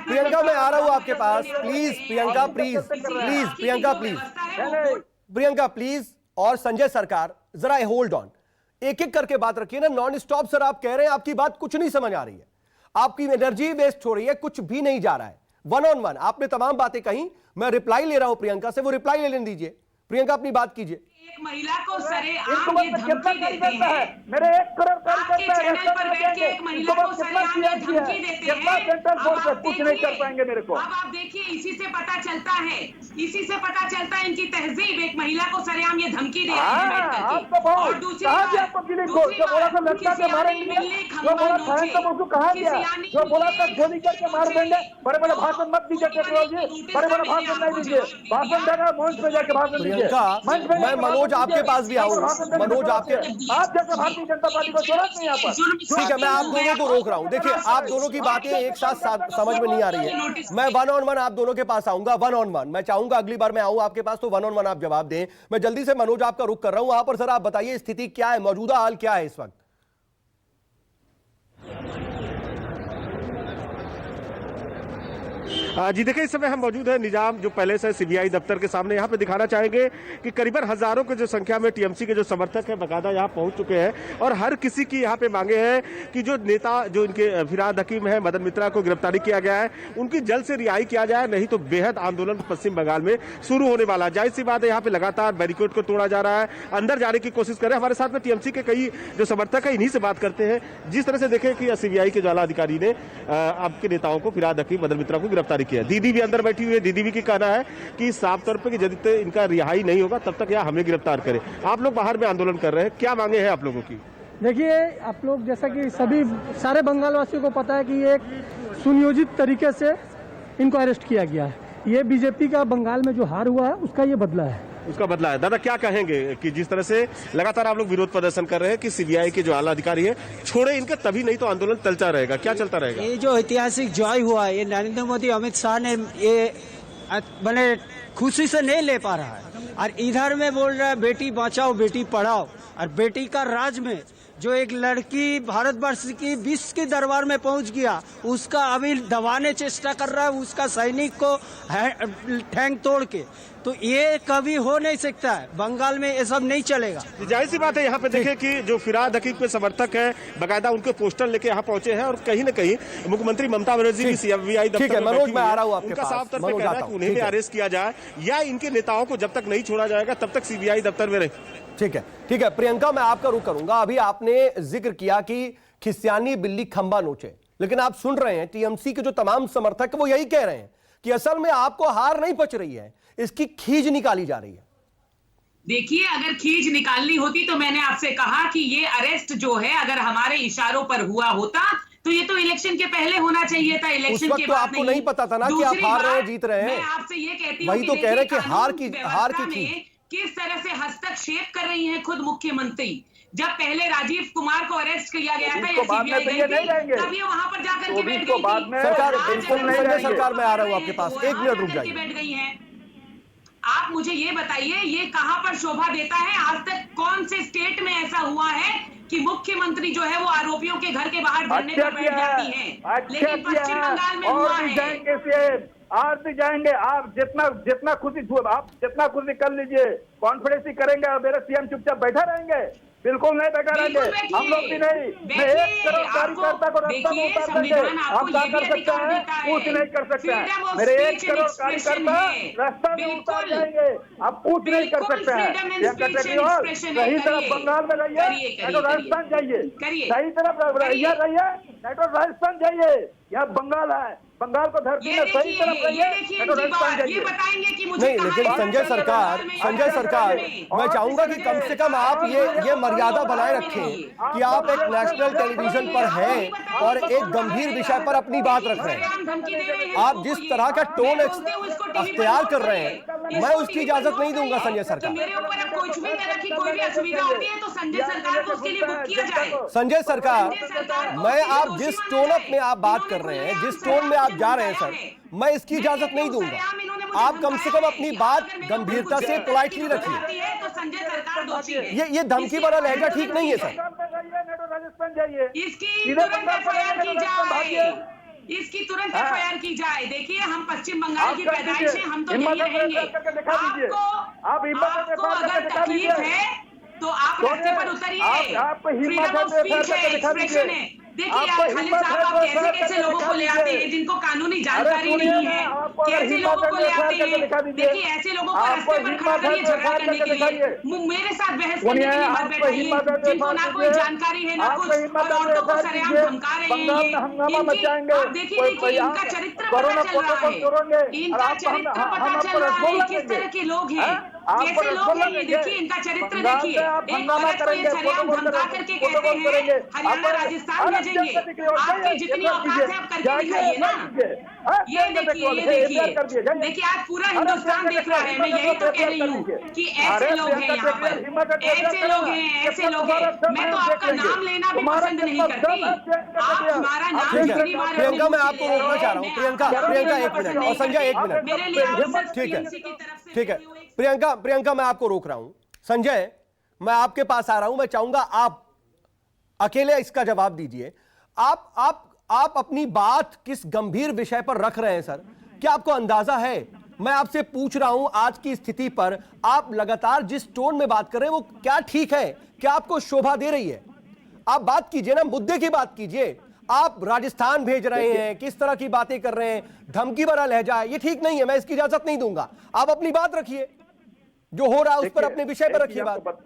Priyanka मैं आ रहा हूँ आपके पास, प्लीज प्रियंका, प्रियंका प्लीज, और संजय सरकार जरा होल्ड ऑन, एक एक करके बात रखिए ना। नॉन स्टॉप सर आप कह रहे हैं, आपकी बात कुछ नहीं समझ आ रही है, आपकी एनर्जी वेस्ट हो रही है, कुछ भी नहीं जा रहा है। 1-on-1 आपने तमाम बातें कही, मैं रिप्लाई ले रहा हूं प्रियंका से, वो रिप्लाई लेने दीजिए। प्रियंका अपनी बात कीजिए। एक महिला को सरेआम ये धमकी देते हैं, मेरे 1 करोड़ आपके चैनल पर बैठ के एक महिला को सरेआम ये धमकी देते हैं, कुछ नहीं कर पाएंगे मेरे को। अब आप देखिए, इसी से पता चलता है इनकी तहजीब। एक महिला को सरेआम ये धमकी दे रहे हैं, और दूसरी बड़े भाषण मत दीजिए, बड़े भाषण नहीं दीजिए, भाषण देना मंच पे जाके भाषण दीजिए। मैं मनोज आपके पास भी आऊँ, मनोज आप जैसे भारतीय जनता पार्टी को जरूरत नहीं यहाँ पर। ठीक है, मैं आप दोनों को रोक रहा हूँ। देखिए, आप दोनों की बातें एक साथ समझ में नहीं आ रही है। मैं 1-on-1 आप दोनों के पास आऊंगा, 1-on-1 मैं चाहूंगा अगली बार मैं आऊं आपके पास तो 1-on-1 आप जवाब दें। मैं जल्दी से मनोज आपका रुख कर रहा हूं, वहां पर सर आप बताइए स्थिति क्या है, मौजूदा हाल क्या है इस वक्त? जी देखिए, इस समय हम मौजूद है निजाम जो पैलेस है सीबीआई दफ्तर के सामने। यहाँ पे दिखाना चाहेंगे कि करीबन हजारों के जो संख्या में टीएमसी के जो समर्थक हैं बकायदा यहाँ पहुंच चुके हैं, और हर किसी की यहाँ पे मांगे हैं कि जो नेता जो इनके फिराद हकीम है मदन मित्रा को गिरफ्तारी किया गया है, उनकी जल्द से रिहाई किया जाए, नहीं तो बेहद आंदोलन पश्चिम बंगाल में शुरू होने वाला। जाहिर सी बात है, यहाँ पे लगातार बैरिकेड को तोड़ा जा रहा है, अंदर जाने की कोशिश कर रहे हैं। हमारे साथ में टीएमसी के कई जो समर्थक है, इन्हीं से बात करते हैं। जिस तरह से देखें कि सीबीआई के ज्वाला अधिकारी ने आपके नेताओं को, फिराद हकीम, मदन मित्रा को गिरफ्तारी किया। दीदी भी अंदर बैठी हुई है, दीदी भी की कहना है कि साफ तौर पर कि जब तक इनका रिहाई नहीं होगा तब तक यहाँ हमें गिरफ्तार करें। आप लोग बाहर में आंदोलन कर रहे हैं, क्या मांगे हैं आप लोगों की? देखिए, आप लोग जैसा कि सारे बंगाल वासियों को पता है कि ये एक सुनियोजित तरीके से इनको अरेस्ट किया गया है। ये बीजेपी का बंगाल में जो हार हुआ है उसका ये बदला है, उसका बदला है। दादा क्या कहेंगे कि जिस तरह से लगातार आप लोग विरोध प्रदर्शन कर रहे हैं कि सीबीआई के जो आला अधिकारी है छोड़े इनके, तभी नहीं तो आंदोलन चलता रहेगा, क्या चलता रहेगा? ये जो ऐतिहासिक जय हुआ है, ये नरेंद्र मोदी, अमित शाह ने ये मैंने खुशी से नहीं ले पा रहा है, और इधर में बोल रहा है बेटी बचाओ बेटी पढ़ाओ, और बेटी का राज में जो एक लड़की भारतवर्ष की विश्व के दरबार में पहुंच गया, उसका अभी दबाने चेष्टा कर रहा है, उसका सैनिक को ठैंग तोड़ के तो ये कभी हो नहीं सकता है। बंगाल में ये सब नहीं चलेगा। जाहिर सी बात है, यहाँ पे देखें कि जो फिरहाद हकीम के समर्थक हैं बकायदा उनके पोस्टर लेके यहाँ पहुंचे हैं और कहीं ना कहीं मुख्यमंत्री ममता बनर्जी भी सीबीआई ठीक है, दफ्तर में मनोज, बैठी मैं हुई आ है। रहा हूं आपके उनका पास। साफ तौर पे मनोज कहना आता है कि हूं, उन्हें भी ठीक है। अरेस्ट किया जाए या इनके नेताओं को जब तक नहीं छोड़ा जाएगा तब तक सीबीआई दफ्तर में रहे। ठीक है प्रियंका, मैं आपका रुख करूंगा। अभी आपने जिक्र किया कि खिसियानी बिल्ली खंबा नोचे, लेकिन आप सुन रहे हैं टीएमसी के जो तमाम समर्थक वो यही कह रहे हैं कि असल में आपको हार नहीं पच रही है, इसकी खींच निकाली जा रही है। देखिए, अगर खींच निकालनी होती तो मैंने आपसे कहा कि ये अरेस्ट जो है अगर हमारे इशारों पर हुआ होता तो ये तो इलेक्शन के पहले होना चाहिए था। इलेक्शन उस वक्त के तो बाद आपको नहीं पता था ना कि आप हार रहे हैं, जीत रहे हैं। मैं आपसे ये कहती हूँ वही तो कह रहे हैं कि हार की में किस तरह से हस्तक्षेप कर रही हैं खुद मुख्यमंत्री। जब पहले राजीव कुमार को अरेस्ट किया गया था या सीबीआई गई थी, तभी वहां पर जाकर के बैठ गई थी। सरकार, बिल्कुल नहीं, संजय सरकार, मैं आ रहा हूं आपके पास, एक मिनट रुक जाइए। बैठ गई हैं। आप मुझे ये बताइए, ये कहां पर शोभा देता है? आज तक कौन से स्टेट में ऐसा हुआ है कि मुख्यमंत्री जो है वो आरोपियों के घर के बाहर धरने पर बैठ जाती है? लेकिन पश्चिम बंगाल में हुआ है। आज भी जाएंगे। आप जितना खुशी आप जितना खुशी कर लीजिए, कॉन्फ्रेंस ही करेंगे और मेरे सीएम चुपचाप बैठा रहेंगे। बिल्कुल नहीं बैठा रहेंगे, हम लोग भी नहीं। मैं 1 करोड़ कार्यकर्ता को रास्ता में उतार देंगे। हम क्या कर सकते हैं? कुछ नहीं कर सकते हैं। मेरे 1 करोड़ कार्यकर्ता रास्ता में उतार जाएंगे, आप कुछ नहीं कर सकते हैं। सही तरफ बंगाल में रहिए, नहीं तो राजस्थान जाइए। सही तरफ रहिए, नहीं तो राजस्थान जाइए। यह बंगाल है, बंगाल को धरती में सही तरफ रहिए, नहीं तो राजस्थान जाइए। नहीं, लेकिन संजय सरकार, मैं चाहूंगा कि कम से कम आप ये मर्यादा बनाए रखें कि आप एक नेशनल टेलीविजन पर हैं और एक गंभीर विषय पर अपनी बात रख रहे हैं। आप जिस तरह का टोन अख्तियार कर रहे हैं, मैं उसकी इजाजत नहीं दूंगा। संजय सरकार, मेरे ऊपर अब कुछ भी तरह की कोई भी असुविधा होती है तो संजय सरकार को उसके लिए बुक किया जाए। संजय सरकार, मैं आप जिस टोन में आप बात कर रहे हैं, जिस टोन में आप जा रहे हैं सर, मैं इसकी इजाजत नहीं दूंगा। आप कम से कम अपनी बात गंभीरता से पोलाइटली रखिए। तो संजय सरकार दोषी है। ये धमकी भरा लहजा ठीक नहीं है सर। इसकी तुरंत एफआईआर की जाए, इसकी तुरंत एफआईआर की जाए। देखिए, हम पश्चिम बंगाल की पैदाइश है, हम तो यही रहेंगे। आपको अगर तकलीफ है तो आप रास्ते पर उतरिए। फ्रीडम ऑफ स्पीच है, एक्सप्रेशन है। देखिए यार खालिद साहब, आप कैसे कैसे लोगों को ले आते हैं जिनको कानूनी जानकारी नहीं है, कैसे लोगों को ले आते हैं। देखिए, ऐसे लोगों को रास्ते पर खड़ा करिए झगड़ा करने के लिए, मेरे साथ बहस करने के लिए मत बैठाइए, जिनको ना कोई जानकारी है ना कुछ, और औरतों को सरेआम धमका रहे हैं। आप देखिए इनका चरित्र पता चल रहा है, इनका चरित्र पता चल रहा है, किस तरह के लोग हैं, कैसे लोग हैं ये देखिए, इनका चरित्र देखिए। एक औरत को ये सरेआम धमका करके कहते हैं हरियाणा राजस्थान भेजेंगे। आपकी जितनी औकात है आप करके दिखाइए ना। ये देखिए आज पूरा हिंदुस्तान देख रहा है। मैं यही तो कह रही हूँ कि ऐसे लोग हैं यहाँ पर, ऐसे लोग हैं, ऐसे लोग हैं। मैं तो आपका नाम लेना भी पसंद नहीं करती। आप हमारा नाम कितनी बार प्रियंका, मैं आपको रोकना चाह रहा हूँ। प्रियंका 1 मिनट और संजय 1 मिनट। मेरे लिए ठीक है प्रियंका, मैं आपको रोक रहा हूं। संजय, मैं आपके पास आ रहा हूं। मैं चाहूंगा आप अकेले इसका जवाब दीजिए। आप अपनी बात किस गंभीर विषय पर रख रहे हैं सर? क्या आपको अंदाजा है? मैं आपसे पूछ रहा हूं आज की स्थिति पर आप लगातार जिस टोन में बात कर रहे हैं वो क्या ठीक है? क्या आपको शोभा दे रही है? आप बात कीजिए ना, मुद्दे की बात कीजिए। आप राजस्थान भेज रहे हैं, किस तरह की बातें कर रहे हैं, धमकी भरा लहजा है, ये ठीक नहीं है। मैं इसकी इजाजत नहीं दूंगा। आप अपनी बात रखिए, जो हो रहा है उस पर, अपने विषय पर रखिए बात।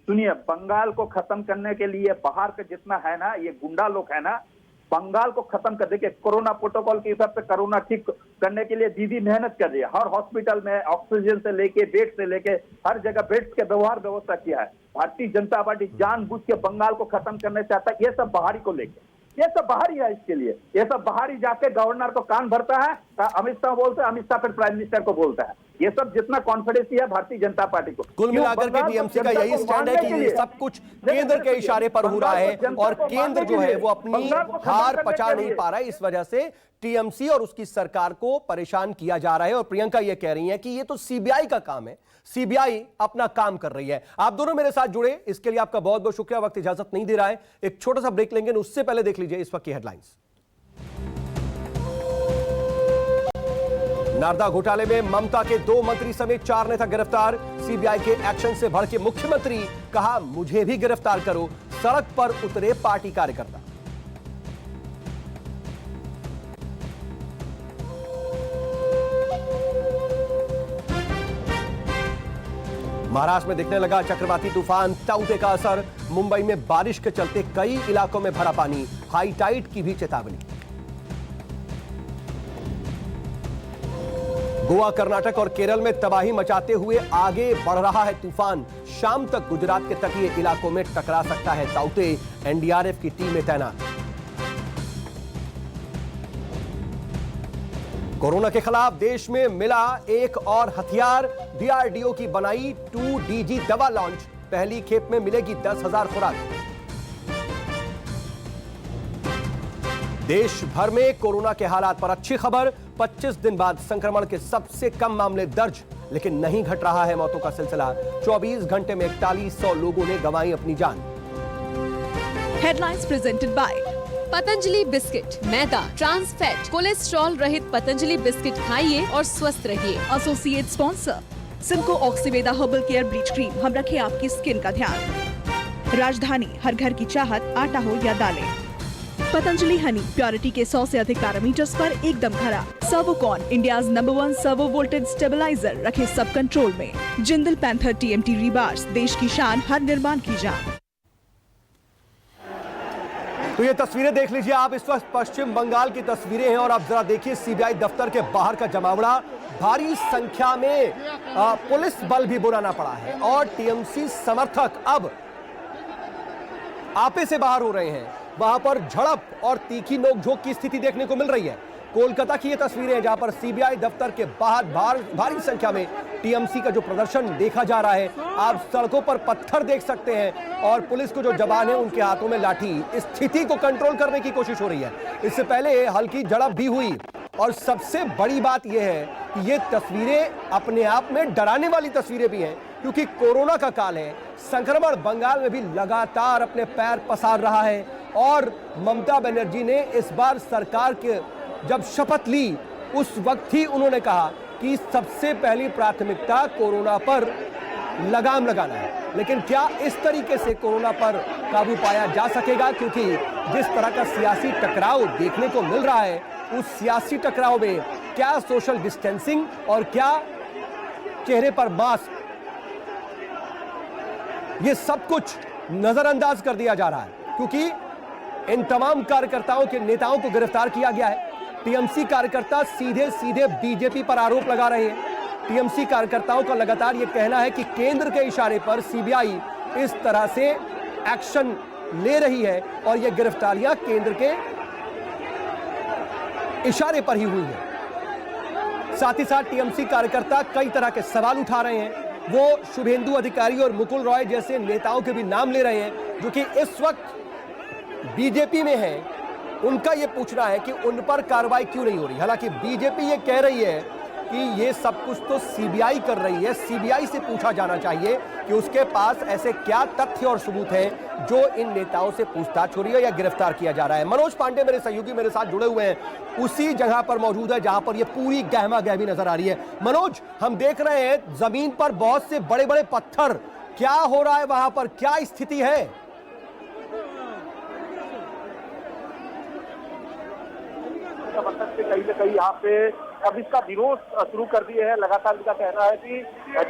सुनिए, बंगाल को खत्म करने के लिए बाहर का जितना है ना, ये गुंडा लोग है ना, बंगाल को खत्म कर। देखिए, कोरोना प्रोटोकॉल के हिसाब से कोरोना ठीक करने के लिए दीदी मेहनत कर रही है। हर हॉस्पिटल में ऑक्सीजन से लेके बेड से लेके हर जगह बेड्स के व्यवस्था किया है। भारतीय जनता पार्टी जानबूझ के बंगाल को खत्म करना चाहता है। ये सब बाहरी को लेके, ये सब बाहरी है। इसके लिए ये सब बाहरी जाके गवर्नर को कान भरता है, अमित शाह बोलते हैं, अमित शाह फिर प्राइम मिनिस्टर को बोलता है। ये सब जितना कॉन्फिडेंस है भारतीय जनता पार्टी को। कुल मिलाकर के टीएमसी का यही स्टैंड है कि ये सब कुछ केंद्र के इशारे पर हो रहा है और केंद्र जो है वो अपनी हार पचा नहीं पा रहा है। इस वजह से टीएमसी और उसकी सरकार को परेशान किया जा रहा है। और प्रियंका ये कह रही है कि ये तो सीबीआई का काम है, सीबीआई अपना काम कर रही है। आप दोनों मेरे साथ जुड़े, इसके लिए आपका बहुत बहुत शुक्रिया। वक्त इजाजत नहीं दे रहा है, एक छोटा सा ब्रेक लेंगे। उससे पहले देख लीजिए इस वक्त की हेडलाइंस। नारदा घोटाले में ममता के 2 मंत्री समेत 4 नेता गिरफ्तार। सीबीआई के एक्शन से भड़के मुख्यमंत्री, कहा मुझे भी गिरफ्तार करो। सड़क पर उतरे पार्टी कार्यकर्ता। महाराष्ट्र में दिखने लगा चक्रवाती तूफान ताउते का असर। मुंबई में बारिश के चलते कई इलाकों में भरा पानी, हाई टाइड की भी चेतावनी। गोवा, कर्नाटक और केरल में तबाही मचाते हुए आगे बढ़ रहा है तूफान। शाम तक गुजरात के तटीय इलाकों में टकरा सकता है ताउते। एनडीआरएफ की टीमें तैनात। कोरोना के खिलाफ देश में मिला एक और हथियार। डीआरडीओ की बनाई 2DG दवा लॉन्च। पहली खेप में मिलेगी 10,000 खुराक। देश भर में कोरोना के हालात पर अच्छी खबर। 25 दिन बाद संक्रमण के सबसे कम मामले दर्ज, लेकिन नहीं घट रहा है मौतों का सिलसिला। 24 घंटे में 4100 लोगों ने गंवाई अपनी जान। Headlines presented by Patanjali biscuit. मैदा, ट्रांस फैट, कोलेस्ट्रॉल रहित पतंजलि बिस्किट खाइए और स्वस्थ रहिए। Associate sponsor Simco Oxyveda herbal care bleach cream, हम रखें आपकी स्किन का ध्यान। राजधानी, हर घर की चाहत, आटा हो या दालें। पतंजलि हनी, प्योरिटी के 100 से अधिक पैरामीटर्स पर एकदम खरा। Servokon, India's number 1 servo voltage stabiliser, रखे सब कंट्रोल में। जिंदल पैंथर TMT रिबार्स, देश की शान, हर निर्माण की जान। तो ये तस्वीरें देख लीजिए आप, इस वक्त पश्चिम बंगाल की तस्वीरें हैं और आप जरा देखिए सीबीआई दफ्तर के बाहर का जमावड़ा। भारी संख्या में पुलिस बल भी बुलाना पड़ा है और टीएमसी समर्थक अब आपे से बाहर हो रहे हैं। वहां पर झड़प और तीखी नोकझोंक की स्थिति देखने को मिल रही है। कोलकाता की ये तस्वीरें हैं जहां पर सीबीआई दफ्तर के बाहर भारी संख्या में टीएमसी का जो प्रदर्शन देखा जा रहा है। आप सड़कों पर पत्थर देख सकते हैं और पुलिस को जो जवान है उनके हाथों में लाठी। स्थिति को कंट्रोल करने की कोशिश हो रही है। इससे पहले हल्की झड़प भी हुई और सबसे बड़ी बात यह है कि ये तस्वीरें अपने आप में डराने वाली तस्वीरें भी हैं, क्योंकि कोरोना का काल है। संक्रमण बंगाल में भी लगातार अपने पैर पसार रहा है और ममता बनर्जी ने इस बार सरकार के जब शपथ ली उस वक्त ही उन्होंने कहा कि सबसे पहली प्राथमिकता कोरोना पर लगाम लगाना है। लेकिन क्या इस तरीके से कोरोना पर काबू पाया जा सकेगा? क्योंकि जिस तरह का सियासी टकराव देखने को मिल रहा है, उस सियासी टकराव में क्या सोशल डिस्टेंसिंग और क्या चेहरे पर मास्क, ये सब कुछ नजरअंदाज कर दिया जा रहा है। क्योंकि इन तमाम कार्यकर्ताओं के नेताओं को गिरफ्तार किया गया है। टीएमसी कार्यकर्ता सीधे सीधे बीजेपी पर आरोप लगा रहे हैं। टीएमसी कार्यकर्ताओं का लगातार यह कहना है कि केंद्र के इशारे पर सीबीआई इस तरह से एक्शन ले रही है और यह गिरफ्तारियां केंद्र के इशारे पर ही हुई है। साथ ही साथ टीएमसी कार्यकर्ता कई तरह के सवाल उठा रहे हैं। वो शुभेंदु अधिकारी और मुकुल रॉय जैसे नेताओं के भी नाम ले रहे हैं जो कि इस वक्त बीजेपी में है। उनका यह पूछना है कि उन पर कार्रवाई क्यों नहीं हो रही। हालांकि बीजेपी ये कह रही है कि ये सब कुछ तो सीबीआई कर रही है। सीबीआई से पूछा जाना चाहिए कि उसके पास ऐसे क्या तथ्य और सबूत हैं जो इन नेताओं से पूछताछ हो रही है या गिरफ्तार किया जा रहा है। मनोज पांडे मेरे सहयोगी मेरे साथ जुड़े हुए हैं, उसी जगह पर मौजूद है जहां पर ये पूरी गहमा गहमी नजर आ रही है। मनोज, हम देख रहे हैं जमीन पर बहुत से बड़े बड़े पत्थर, क्या हो रहा है वहां पर, क्या स्थिति है? कहीं न कहीं यहाँ पे अब इसका विरोध शुरू कर दिए हैं। लगातार इनका कहना है कि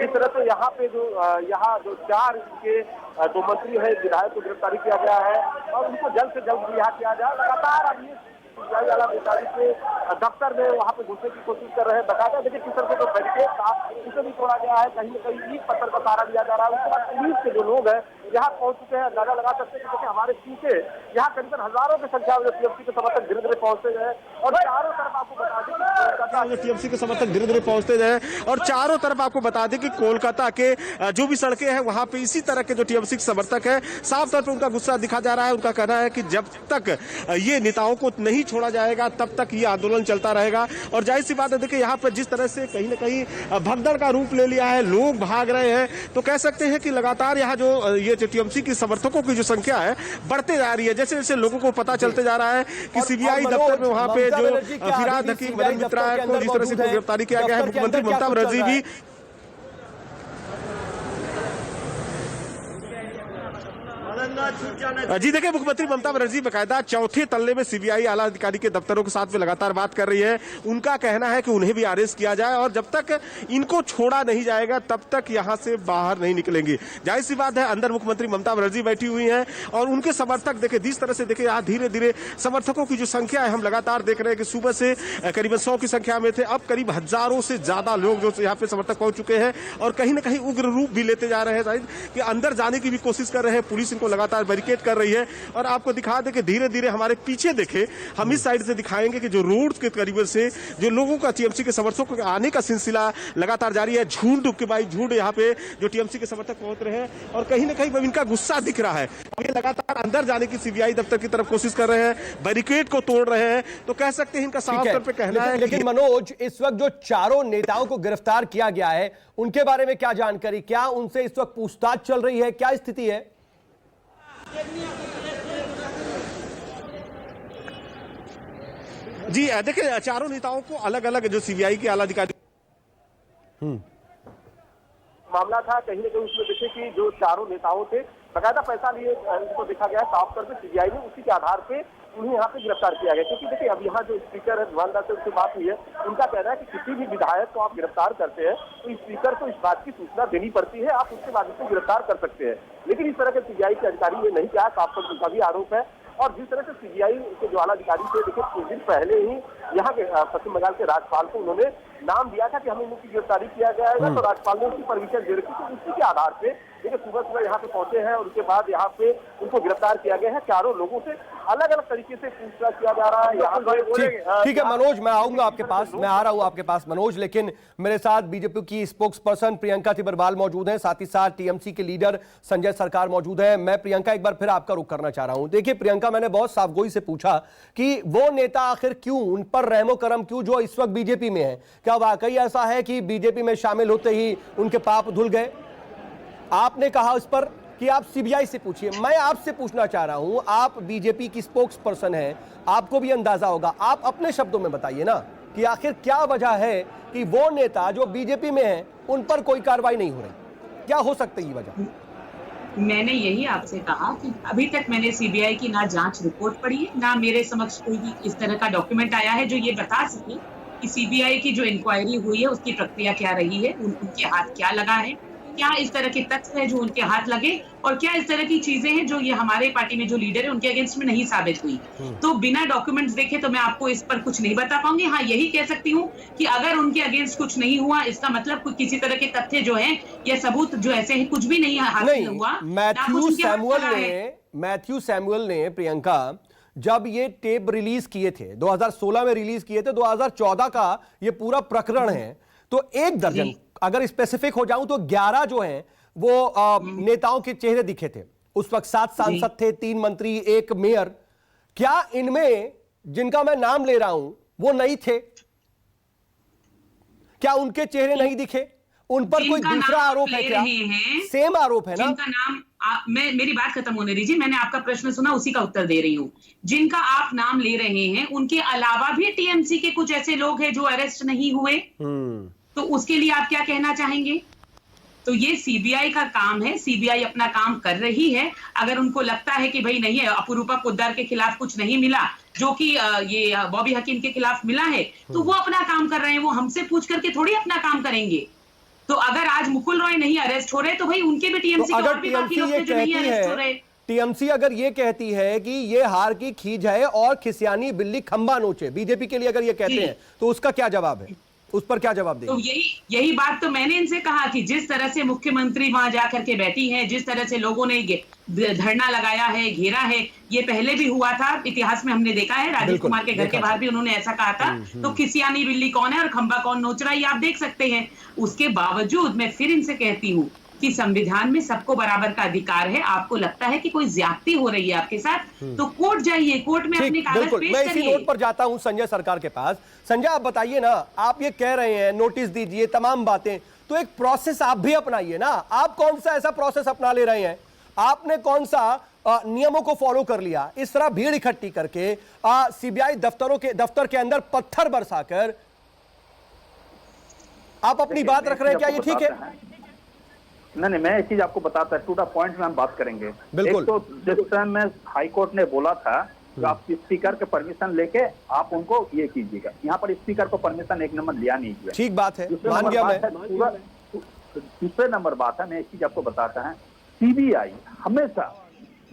जिस तरह से यहाँ जो 4 के 2 मंत्री है, विधायक को गिरफ्तारी किया गया है और उनको जल्द से जल्द रिहा किया जाए। लगातार अब ये अधिकारी के दफ्तर में वहाँ पे घुसने की कोशिश कर रहे हैं। बताया देखिए किस तरह से जो बैरिकेड था उसे भी तोड़ा गया है। कहीं न कहीं ईंट पत्थर का सहारा लिया जा रहा है। उसके बाद पुलिस के जो लोग हैं यहाँ पहुंच चुके हैं। अंदाजा लगा सकते हैं कि हमारे पीछे यहाँ करीबन हजारों की संख्या में टीएमसी के समर्थक धीरे धीरे पहुंचते गए और चारों तरफ आपको बता दें टीएमसी के समर्थक धीरे धीरे पहुंचते गए और चारों तरफ आपको बता दें कि कोलकाता के जो भी सड़कें हैं वहां पे इसी तरह के जो टीएमसी के समर्थक है, साफ तौर पर उनका गुस्सा दिखा जा रहा है। उनका कहना है कि जब तक ये नेताओं को नहीं छोड़ा जाएगा तब तक ये आंदोलन चलता रहेगा। और जाहिर सी बात है, देखिए यहाँ पर जिस तरह से कहीं न कहीं भगदड़ का रूप ले लिया है, लोग भाग रहे हैं, तो कह सकते हैं कि लगातार यहाँ जो ये टीएमसी की समर्थकों की जो संख्या है बढ़ते जा रही है। जैसे जैसे लोगों को पता चलते जा रहा है कि सीबीआई दफ्तर में वहां पे जो फिराद हकीम मदन मित्रा को जिस तरह से गिरफ्तारी किया गया है, मुख्यमंत्री ममता बनर्जी भी जी देखिए, मुख्यमंत्री ममता बनर्जी बकायदा चौथे तल्ले में सीबीआई आला अधिकारी के दफ्तरों के साथ में लगातार बात कर रही है। उनका कहना है कि उन्हें भी अरेस्ट किया जाए और जब तक इनको छोड़ा नहीं जाएगा तब तक यहां से बाहर नहीं निकलेंगे। जाहिर सी बात है, अंदर मुख्यमंत्री ममता बनर्जी बैठी हुई हैं और उनके समर्थक देखिए जिस तरह से देखिए यहाँ धीरे धीरे समर्थकों की जो संख्या है हम लगातार देख रहे हैं कि सुबह से करीबन 100 की संख्या में थे, अब करीब हजारों से ज्यादा लोग जो यहाँ पे समर्थक पहुंच चुके हैं और कहीं ना कहीं उग्र रूप भी लेते जा रहे हैं कि अंदर जाने की भी कोशिश कर रहे हैं। पुलिस इनको लगातार बैरिकेड कर रही है और आपको दिखा दे कि धीरे धीरे हमारे पीछे देखे, हम इस साइड से दिखाएंगे कि जो रोड के करीब से जो लोगों का टीएमसी के समर्थकों के आने का सिलसिला लगातार जारी है। झुंड के भाई झुंड यहाँ पे जो टीएमसी के समर्थक पहुंच रहे हैं और कहीं ना कहीं इनका गुस्सा दिख रहा है। ये लगातार अंदर जाने की सीबीआई दफ्तर की तरफ कोशिश कर रहे हैं, बैरिकेड को तोड़ रहे हैं। तो कह सकते हैं इनका साफ तौर पर कहना है। लेकिन मनोज, इस वक्त जो चारों नेताओं को गिरफ्तार किया गया है उनके बारे में क्या जानकारी, क्या उनसे इस वक्त पूछताछ चल रही है, क्या स्थिति है? जी देखिए, चारों नेताओं को अलग अलग जो सीबीआई के आला अधिकारी मामला था, कहीं ना कहीं उसमें देखे कि जो चारों नेताओं थे बकायदा पैसा लिए इनको देखा गया साफ तौर पर सीबीआई ने उसी के आधार पे उन्हें यहाँ पे गिरफ्तार किया गया। क्योंकि देखिए अब यहाँ जो स्पीकर है विधानसभा से उनसे बात हुई है, उनका कहना है कि किसी भी विधायक को आप गिरफ्तार करते हैं तो स्पीकर को इस बात की सूचना देनी पड़ती है, आप उसके बाद उसको गिरफ्तार कर सकते हैं। लेकिन इस तरह के सीबीआई के अधिकारी ये नहीं किया, साफ तौर पर उनका भी आरोप है। और जिस तरह से सीबीआई के जो आला अधिकारी थे, देखिए कुछ दिन पहले ही यहाँ के पश्चिम बंगाल के राज्यपाल को उन्होंने नाम दिया था कि हमें इनकी गिरफ्तारी किया जाएगा, तो राज्यपाल ने उसकी परमिशन दे रखी थी। उसी के आधार पे देखिए सुबह सुबह यहाँ पे पहुंचे हैं और उसके बाद यहाँ पे उनको गिरफ्तार किया गया है। चारों लोगों से अलग अलग तरीके से पूछताछ किया जा रहा है यहाँ पर। ठीक है मनोज, मैं आऊंगा आपके पास, मैं आ रहा हूं आपके पास मनोज, लेकिन मेरे साथ बीजेपी की स्पोक्स पर्सन प्रियंका तिबरवाल मौजूद है, साथ ही साथ टीएमसी के लीडर संजय सरकार मौजूद है। मैं प्रियंका एक बार फिर आपका रुख करना चाह रहा हूं। देखिए प्रियंका, मैंने बहुत साफगोई से पूछा कि वो नेता आखिर क्यों, उन पर रहमो करम क्यों जो इस वक्त बीजेपी में है? क्या वाकई ऐसा है कि बीजेपी में शामिल होते ही उनके पाप धुल गए? आपने कहा इस पर कि आप सीबीआई से पूछिए, मैं आपसे पूछना चाह रहा हूं, आप बीजेपी की स्पोक्स पर्सन हैं, आपको भी अंदाजा होगा, आप अपने शब्दों में बताइए ना कि आखिर क्या वजह है कि वो नेता जो बीजेपी में है उन पर कोई कार्रवाई नहीं हो रही? क्या हो सकती है वजह? मैंने यही आपसे कहा कि अभी तक मैंने सीबीआई की ना जांच रिपोर्ट पढ़ी है, ना मेरे समक्ष कोई भी इस तरह का डॉक्यूमेंट आया है जो ये बता सके कि सीबीआई की जो इंक्वायरी हुई है उसकी प्रक्रिया क्या रही है, उनके हाथ क्या लगा है, क्या इस तरह के तथ्य है जो उनके हाथ लगे और क्या इस तरह की चीजें हैं जो ये हमारे पार्टी में जो लीडर है उनके अगेंस्ट में नहीं साबित हुई। तो बिना डॉक्यूमेंट्स देखे तो मैं आपको इस पर कुछ नहीं बता पाऊंगी। हाँ, यही कह सकती हूँ कि अगर उनके अगेंस्ट कुछ नहीं हुआ, इसका मतलब किसी तरह के तथ्य जो है या सबूत जो ऐसे हैं कुछ भी नहीं हासिल हुआ। मैथ्यू सैमुअल ने प्रियंका जब ये टेप रिलीज किए थे 2016 में रिलीज किए थे, 2014 का ये पूरा प्रकरण है, तो 1 दर्जन, अगर स्पेसिफिक हो जाऊं तो 11 जो हैं वो नेताओं के चेहरे दिखे थे। उस वक्त 7 सांसद थे, 3 मंत्री, 1 मेयर। क्या इनमें जिनका मैं नाम ले रहा हूं वो नहीं थे? क्या उनके चेहरे नहीं दिखे? उन पर कोई दूसरा आरोप है क्या? सेम आरोप है ना? जिनका नाम मेरी बात खत्म होने दीजिए, मैंने आपका प्रश्न सुना, उसी का उत्तर दे रही हूँ। जिनका आप नाम ले रहे हैं उनके अलावा भी टीएमसी के कुछ ऐसे लोग हैं जो अरेस्ट नहीं हुए, तो उसके लिए आप क्या कहना चाहेंगे? तो ये सीबीआई का काम है, सीबीआई अपना काम कर रही है। अगर उनको लगता है कि भाई नहीं है, अपरूपा पोद्दार के खिलाफ कुछ नहीं मिला जो कि ये बॉबी हकीम के खिलाफ मिला है, तो वो अपना काम कर रहे हैं, वो हमसे पूछ करके थोड़ी अपना काम करेंगे। तो अगर आज मुकुल रॉय नहीं अरेस्ट हो रहे तो भाई उनके भी टीएमसी के और भी बाकी लोग जो नहीं अरेस्ट हो रहे। टीएमसी अगर ये कहती है कि ये हार की खींच है और खिसियानी बिल्ली खंबा नोचे, बीजेपी के लिए अगर ये कहते हैं, तो उसका क्या जवाब है? उस पर क्या जवाब दें? तो यही बात तो मैंने इनसे कहा कि जिस तरह से मुख्यमंत्री वहां जाकर के बैठी हैं, जिस तरह से लोगों ने धरना लगाया है, घेरा है, ये पहले भी हुआ था, इतिहास में हमने देखा है। राजीव कुमार के घर के बाहर भी उन्होंने ऐसा कहा था। तो खिसियानी बिल्ली कौन है और खंबा कौन नोच रहा है, ये आप देख सकते हैं। उसके बावजूद मैं फिर इनसे कहती हूँ कि संविधान में सबको बराबर का अधिकार है। आपको लगता है कि कोई ज्यादती हो रही है आपके साथ, तो कोर्ट जाइए, कोर्ट में अपने कागज पेश मैं इसी करिए। नोट पर जाता हूं संजय सरकार के पास। संजय, आप बताइए ना, आप ये कह रहे हैं नोटिस दीजिए, तमाम बातें, तो एक प्रोसेस आप भी अपनाइए ना। आप कौन सा ऐसा प्रोसेस अपना ले रहे हैं? आपने कौन सा नियमों को फॉलो कर लिया? इस तरह भीड़ इकट्ठी करके सीबीआई दफ्तर के अंदर पत्थर बरसाकर आप अपनी बात रख रहे हैं, क्या ये ठीक है? नहीं, मैं एक चीज आपको बताता है, टू द पॉइंट में हम बात करेंगे। बिल्कुल। एक तो जिस टाइम में हाई कोर्ट ने बोला था कि आप स्पीकर के परमिशन लेके आप उनको ये कीजिएगा, यहाँ पर स्पीकर को परमिशन एक नंबर लिया नहीं किया। ठीक बात है, मान गया मैं। दूसरे नंबर बात है, मैं एक चीज आपको बताता है, सीबीआई हमेशा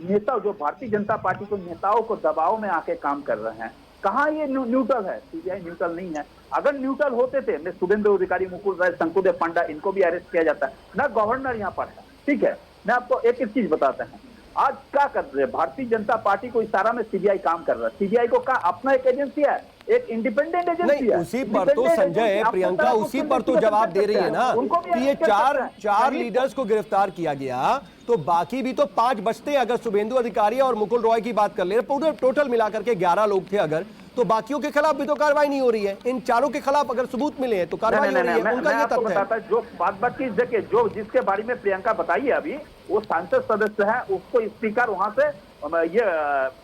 नेता जो भारतीय जनता पार्टी को नेताओं को दबाव में आके काम कर रहे हैं, कहाँ ये न्यूट्रल है? सीबीआई न्यूट्रल नहीं है। अगर न्यूट्रल होते थे, मैं शुभेंदु अधिकारी, मुकुल राय, शंकुदेव पंडा, इनको भी अरेस्ट किया जाता है ना। गवर्नर यहाँ पर है, ठीक है। मैं आपको एक चीज बताता हूँ, आज क्या कर रहे हैं भारतीय जनता पार्टी को इशारा में सीबीआई काम कर रहा है। सीबीआई को का अपना एक एजेंसी है, एक इंडिपेंडेंट एजेंसी है। उसी पर तो संजय, प्रियंका उसी पर तो जवाब दे रही है ना कि ये चार लीडर्स को गिरफ्तार किया गया, तो बाकी भी तो 5 बचते हैं। अगर शुभेंदु अधिकारी और मुकुल रॉय की बात कर ले, पूरे टोटल मिलाकर के 11 लोग थे, अगर तो बाकियों के खिलाफ भी तो कार्रवाई नहीं हो रही है। इन चारों के खिलाफ अगर सबूत मिले हैं तो कार्रवाई हो रही है। उनका ये तथ्य है। जो बात की देखिए, जो जिसके बारे में प्रियंका बताई है अभी, वो सांसद सदस्य है, उसको स्पीकर वहां से ये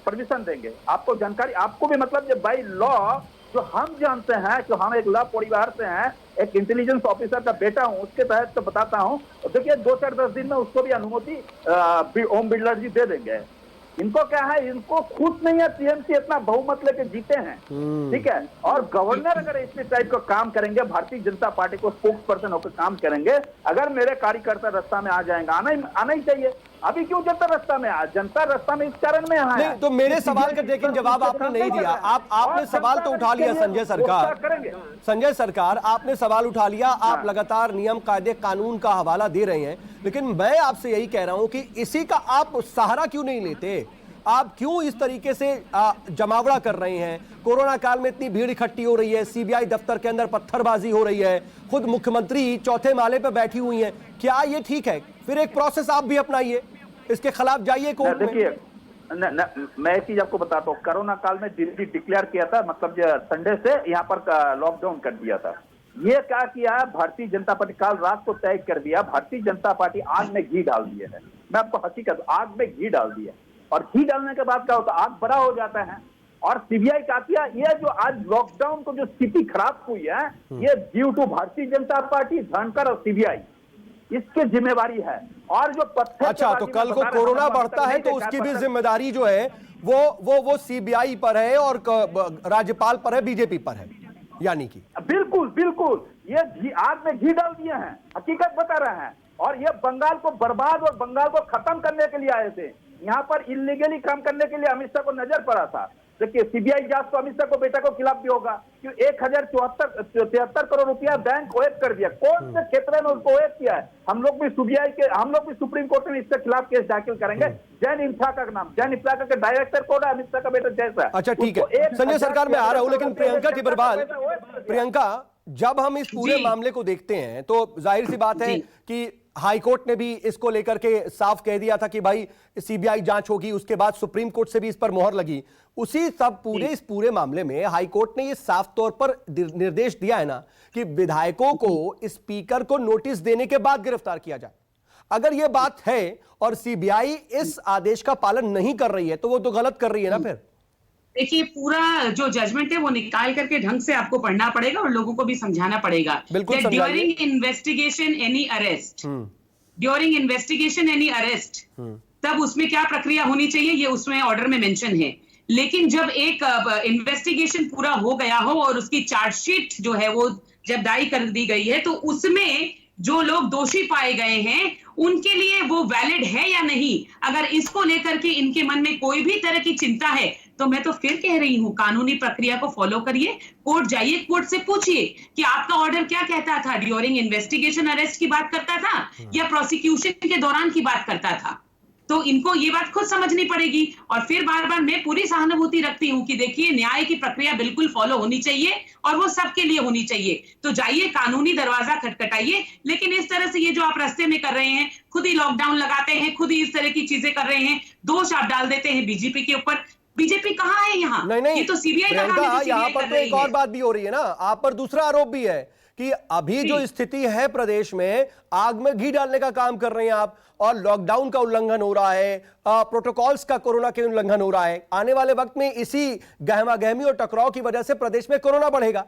परमिशन देंगे। आपको जानकारी, आपको भी मतलब बाई लॉ जो हम जानते हैं कि हम एक लॉ परिवार से हैं, एक इंटेलिजेंस ऑफिसर का बेटा हूं, उसके तहत तो बताता हूं। देखिए 2-4-10 दिन में उसको भी अनुमति ओम बिरला जी दे देंगे। इनको क्या है, इनको खुद नहीं है, टीएमसी इतना बहुमत लेके जीते हैं, ठीक है। और गवर्नर अगर इस टाइप का काम करेंगे, भारतीय जनता पार्टी को स्पोक्स पर्सन होकर काम करेंगे, अगर मेरे कार्यकर्ता रास्ता में आ जाएंगे, आना ही चाहिए। अभी क्यों जनता रास्ता में आ? जनता रास्ता में इस कारण में यहाँ है। तो मेरे सवाल का लेकिन जवाब आपने नहीं दिया। आपने सवाल तो उठा लिया संजय सरकार, आपने सवाल उठा लिया। आप लगातार नियम, कायदे, कानून का हवाला दे रहे हैं, लेकिन मैं आपसे यही कह रहा हूं कि इसी का आप सहारा क्यों नहीं लेते? आप क्यों इस तरीके से जमावड़ा कर रहे हैं? कोरोना काल में इतनी भीड़ इकट्ठी हो रही है, सीबीआई दफ्तर के अंदर पत्थरबाजी हो रही है, खुद मुख्यमंत्री चौथे माले पर बैठी हुई हैं। क्या ये ठीक है? फिर एक प्रोसेस आप भी अपनाइए, इसके खिलाफ जाइए कोर्ट में। देखिए, मैं एक चीज आपको बताता हूँ, कोरोना काल में दिल्ली डिक्लेयर किया था, मतलब संडे से यहाँ पर लॉकडाउन कर दिया था। ये क्या किया, भारतीय जनता पार्टी काल रात को तय कर दिया, भारतीय जनता पार्टी आग में घी डाल दिए है। मैं आपको हकीकत, आग में घी डाल दिया, और घी डालने के बाद क्या होता है, आग बड़ा हो जाता है। और सीबीआई क्या किया, ये जो आज लॉकडाउन को जो स्थिति खराब हुई है, ये due to Bharatiya Janata party, धनकर और सीबीआई, इसकी जिम्मेवारी है। और जो पत्थर, अच्छा, तो कल को कोरोना बढ़ता है तो उसकी भी जिम्मेदारी जो है वो सीबीआई पर है और राज्यपाल पर है, बीजेपी पर है, यानी कि बिल्कुल ये आग में घी डाल दिए हैं, हकीकत बता रहे हैं। और ये बंगाल को बर्बाद और बंगाल को खत्म करने के लिए आए थे, यहाँ पर इलीगली काम करने के लिए अमित शाह को नजर पड़ा था। देखिए सीबीआई जांच तो अमित शाह को बेटा को खिलाफ भी होगा, क्यों 1073 करोड़ रुपया बैंक ओएफ कर दिया, कौन से क्षेत्र में उसको ओएफ किया है? हम लोग भी सुप्रीम कोर्ट में इसके खिलाफ केस दाखिल करेंगे। जैन इंफ्राका का नाम, जैन इंफ्राका के डायरेक्टर कौन है? अमित शाह का बेटा जैसा। अच्छा ठीक है, संजय सरकार में आ रहा हूं, लेकिन प्रियंका टिब्बरवाल, प्रियंका, जब हम इस पूरे मामले को देखते हैं तो जाहिर सी बात है कि हाई कोर्ट ने भी इसको लेकर के साफ कह दिया था कि भाई सीबीआई जांच होगी, उसके बाद सुप्रीम कोर्ट से भी इस पर मोहर लगी। इस पूरे मामले में हाई कोर्ट ने ये साफ तौर पर निर्देश दिया है ना कि विधायकों को स्पीकर को नोटिस देने के बाद गिरफ्तार किया जाए। अगर ये बात है और सीबीआई इस आदेश का पालन नहीं कर रही है तो वो तो गलत कर रही है ना। फिर देखिए, पूरा जो जजमेंट है वो निकाल करके ढंग से आपको पढ़ना पड़ेगा और लोगों को भी समझाना पड़ेगा। ड्यूरिंग इन्वेस्टिगेशन एनी अरेस्ट, तब उसमें क्या प्रक्रिया होनी चाहिए ये उसमें ऑर्डर में मेंशन है। लेकिन जब एक इन्वेस्टिगेशन पूरा हो गया हो और उसकी चार्जशीट जो है वो जब दायर कर दी गई है, तो उसमें जो लोग दोषी पाए गए हैं उनके लिए वो वैलिड है या नहीं, अगर इसको लेकर के इनके मन में कोई भी तरह की चिंता है तो मैं तो फिर कह रही हूं, कानूनी प्रक्रिया को फॉलो करिए, कोर्ट जाइए, कोर्ट से पूछिए कि आपका ऑर्डर क्या कहता था, ड्यूरिंग इन्वेस्टिगेशन अरेस्ट की बात करता था या प्रोसिक्यूशन के दौरान की बात करता था। तो इनको ये बात खुद समझनी पड़ेगी। और फिर बार बार मैं पूरी सहानुभूति रखती हूं कि देखिए, न्याय की प्रक्रिया बिल्कुल फॉलो होनी चाहिए और वो सबके लिए होनी चाहिए। तो जाइए, कानूनी दरवाजा खटखटाइए, लेकिन इस तरह से ये जो आप रास्ते में कर रहे हैं, खुद ही लॉकडाउन लगाते हैं, खुद ही इस तरह की चीजें कर रहे हैं, दोष आप डाल देते हैं बीजेपी के ऊपर। बीजेपी कहां है यहाँ? नहीं, ये तो सीबीआई यहाँ पर तो एक और बात भी हो रही है ना, आप पर दूसरा आरोप भी है कि अभी जो स्थिति है प्रदेश में, आग में घी डालने का काम कर रहे हैं आप, और लॉकडाउन का उल्लंघन हो रहा है, प्रोटोकॉल्स का कोरोना के उल्लंघन हो रहा है। आने वाले वक्त में इसी गहमागहमी और टकराव की वजह से प्रदेश में कोरोना बढ़ेगा।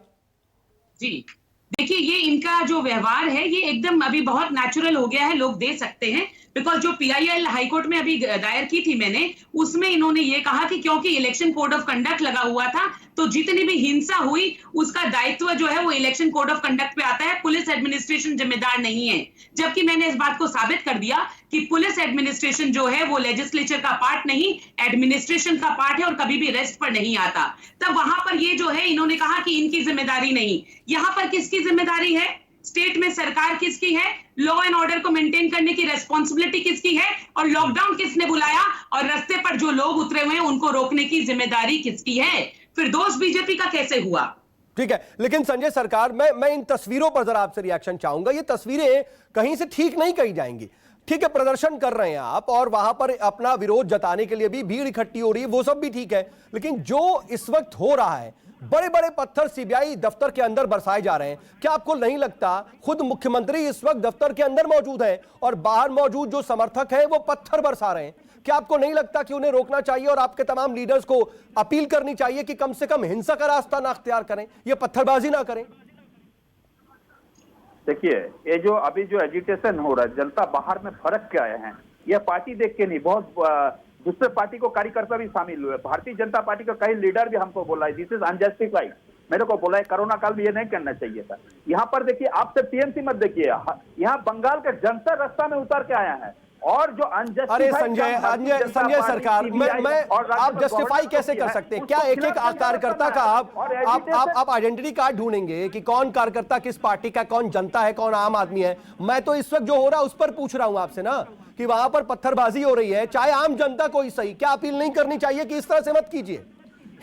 जी देखिए, ये इनका जो व्यवहार है ये एकदम अभी बहुत नेचुरल हो गया है, लोग दे सकते हैं। बिकॉज जो PIL हाईकोर्ट में अभी दायर की थी मैंने, उसमें इन्होंने ये कहा कि क्योंकि इलेक्शन कोड ऑफ कंडक्ट लगा हुआ था तो जितनी भी हिंसा हुई उसका दायित्व जो है वो इलेक्शन कोड ऑफ कंडक्ट पे आता है, पुलिस एडमिनिस्ट्रेशन जिम्मेदार नहीं है। जबकि मैंने इस बात को साबित कर दिया कि पुलिस एडमिनिस्ट्रेशन जो है वो लेजिस्लेचर का पार्ट नहीं, एडमिनिस्ट्रेशन का पार्ट है और कभी भी रेस्ट पर नहीं आता। तब वहां पर ये जो है इन्होंने कहा कि इनकी जिम्मेदारी नहीं। यहां पर किसकी जिम्मेदारी है? स्टेट में सरकार किसकी है? लॉ एंड ऑर्डर को मेंटेन करने की रेस्पॉन्सिबिलिटी किसकी है? और लॉकडाउन किसने बुलाया? और रास्ते पर जो लोग उतरे हुए हैं उनको रोकने की जिम्मेदारी किसकी है? फिर दोष बीजेपी का कैसे हुआ? ठीक है, लेकिन संजय सरकार, मैं इन तस्वीरों पर जरा आपसे रिएक्शन चाहूंगा। ये तस्वीरें कहीं से ठीक नहीं कही जाएंगी। ठीक है, प्रदर्शन कर रहे हैं आप और वहां पर अपना विरोध जताने के लिए भी भीड़ इकट्ठी हो रही है, वो सब भी ठीक है, लेकिन जो इस वक्त हो रहा है, बड़े बड़े पत्थर सीबीआई दफ्तर के अंदर बरसाए जा रहे हैं। क्या आपको नहीं लगता खुद मुख्यमंत्री इस वक्त दफ्तर के अंदर मौजूद है और बाहर मौजूद जो समर्थक हैं वो पत्थर बरसा रहे हैं? क्या आपको नहीं लगता कि उन्हें रोकना चाहिए और आपके तमाम लीडर्स को अपील करनी चाहिए कि कम से कम हिंसा का रास्ता ना अख्तियार करें, ये पत्थरबाजी ना करें? देखिए, ये जो अभी जो एजिटेशन हो रहा है, जनता बाहर में फर्क क्या है, यह पार्टी देख के नहीं, बहुत दूसरे पार्टी को कार्यकर्ता भी शामिल हुए। भारतीय जनता पार्टी का कई लीडर भी हमको बोला है दिस इज अनजस्टिफाइड, मेरे को बोला है कोरोना काल में ये नहीं करना चाहिए था। यहाँ पर देखिए, आप सिर्फ टीएमसी मत देखिए, यहाँ बंगाल का जनता रास्ता में उतर के आया है और जो अरे संजय सरकार, मैं आप जस्टिफाई कैसे कर सकते हैं? क्या एक एक कार्यकर्ता का आप आइडेंटिटी कार्ड ढूंढेंगे कि कौन कार्यकर्ता किस पार्टी का, कौन जनता है, कौन आम आदमी है? मैं तो इस वक्त जो हो रहा है उस पर पूछ रहा हूं आपसे ना, कि वहां पर पत्थरबाजी हो रही है, चाहे आम जनता को ही सही। क्या अपील नहीं करनी चाहिए कि इस तरह से मत कीजिए,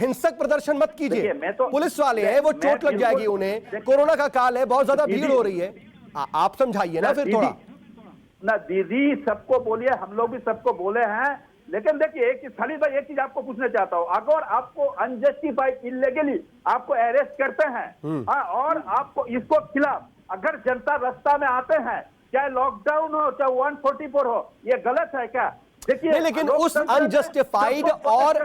हिंसक प्रदर्शन मत कीजिए? पुलिस वाले हैं, वो चोट लग जाएगी उन्हें, कोरोना का काल है, बहुत ज्यादा भीड़ हो रही है, आप समझाइए ना फिर थोड़ा ना। दीदी सबको बोलिए, हम लोग भी सबको बोले हैं, लेकिन देखिए एक चीज, खालिद भाई एक चीज आपको पूछना चाहता हूँ, अगर आपको अनजस्टिफाइड इलीगली आपको अरेस्ट करते हैं और आपको इसको खिलाफ अगर जनता रास्ता में आते हैं, चाहे लॉकडाउन हो चाहे 144 हो, ये गलत है क्या? देखिए, लेकिन उस अनजस्टिफाइड और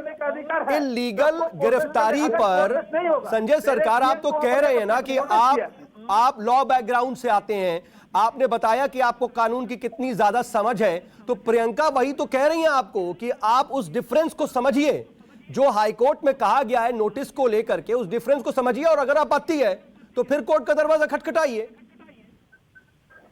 इलीगल गिरफ्तारी पर संजय सरकार, आप तो कह रहे हैं ना कि आप लॉ बैकग्राउंड से आते हैं, आपने बताया कि आपको कानून की कितनी ज्यादा समझ है, तो प्रियंका वही तो कह रही हैं आपको कि आप उस डिफरेंस को समझिए जो हाईकोर्ट में कहा गया है नोटिस को लेकर के, उस डिफरेंस को समझिए और अगर आपत्ति है तो फिर कोर्ट का दरवाजा खटखटाइए।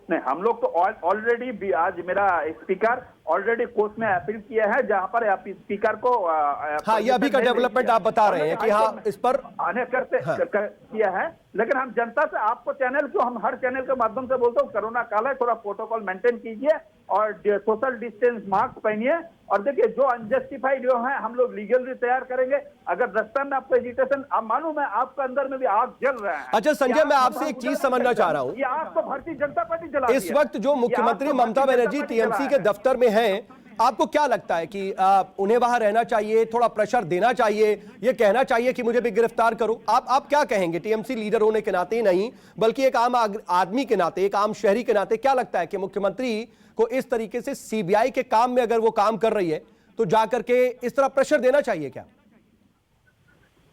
नहीं, हम लोग तो ऑलरेडी आज मेरा स्पीकर ऑलरेडी कोर्ट में अपील किया है, जहां पर आप स्पीकर को हाँ, ये अभी का डेवलपमेंट आप बता रहे हैं कि हाँ इस पर किया है। लेकिन हम जनता से, आपको चैनल को, हम हर चैनल के माध्यम से बोलते हैं, कोरोना काल है, थोड़ा प्रोटोकॉल मेंटेन कीजिए और सोशल डिस्टेंस मास्क पहनिए। और देखिए, जो अनजस्टिफाइड जो है हम लोग लीगली तैयार करेंगे। अगर रास्ता में आपको एजिटेशन, आप मालूम है आपके अंदर में भी आग जल रहा है। अच्छा संजय, मैं आपसे एक चीज समझना चाह रहा हूँ, ये आग तो भारतीय जनता पार्टी जला इस वक्त जो मुख्यमंत्री ममता बनर्जी टीएमसी के दफ्तर में हैं, आपको क्या लगता है कि उन्हें वहां रहना चाहिए, थोड़ा प्रेशर देना चाहिए, ये कहना चाहिए कि मुझे भी गिरफ्तार करो? आप क्या कहेंगे टीएमसी लीडर होने के नाते ही नहीं बल्कि एक आम आदमी के नाते, एक आम शहरी के नाते, क्या लगता है कि मुख्यमंत्री को इस तरीके से सीबीआई के काम में अगर वो काम कर रही है तो जाकर के इस तरह प्रेशर देना चाहिए क्या?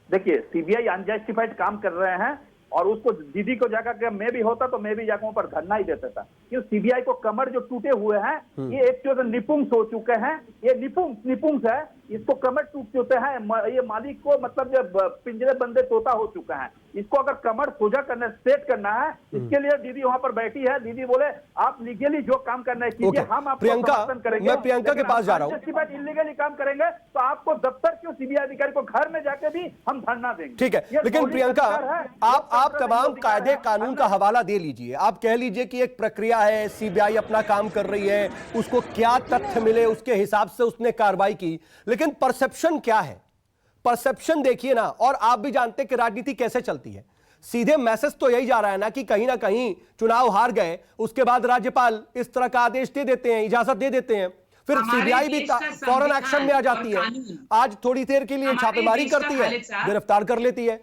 देखिए, सीबीआई अनजस्टिफाइड काम कर रहे हैं और उसको दीदी को जाकर के मैं भी होता तो मैं भी जाकर पर धरना ही देता था, क्योंकि सीबीआई को कमर जो टूटे हुए हैं, ये एक जो निपुंस हो चुके हैं, ये निपुंस है, इसको कमर टूट चुके हैं, ये मालिक को मतलब जब पिंजरे बंदे तोता हो चुका है, इसको अगर कमर सोजा करना, सेट करना है, इसके लिए दीदी वहां पर बैठी है। दीदी बोले आप लीगली जो काम करना है कीजिए, हम आपको समर्थन करेंगे। मैं प्रियंका के पास जा रहा हूं, इलीगली काम करेंगे तो आपको दफ्तर क्यों, सीबीआई अधिकारी को घर में जाके भी हम धरना देंगे। ठीक है, लेकिन प्रियंका आप तमाम कायदे कानून का हवाला दे लीजिए, आप कह लीजिए कि एक प्रक्रिया है, सीबीआई अपना काम कर रही है, उसको क्या तथ्य मिले उसके हिसाब से उसने कार्रवाई की, लेकिन परसेप्शन क्या है? परसेप्शन देखिए ना, और आप भी जानते हैं कि राजनीति कैसे चलती है। सीधे मैसेज तो यही जा रहा है ना कि कहीं ना कहीं चुनाव हार गए, उसके बाद राज्यपाल इस तरह का आदेश दे देते हैं, इजाजत दे देते हैं, फिर सीबीआई भी फौरन एक्शन में आ जाती है। आज थोड़ी देर के लिए छापेमारी करती है, गिरफ्तार कर लेती है।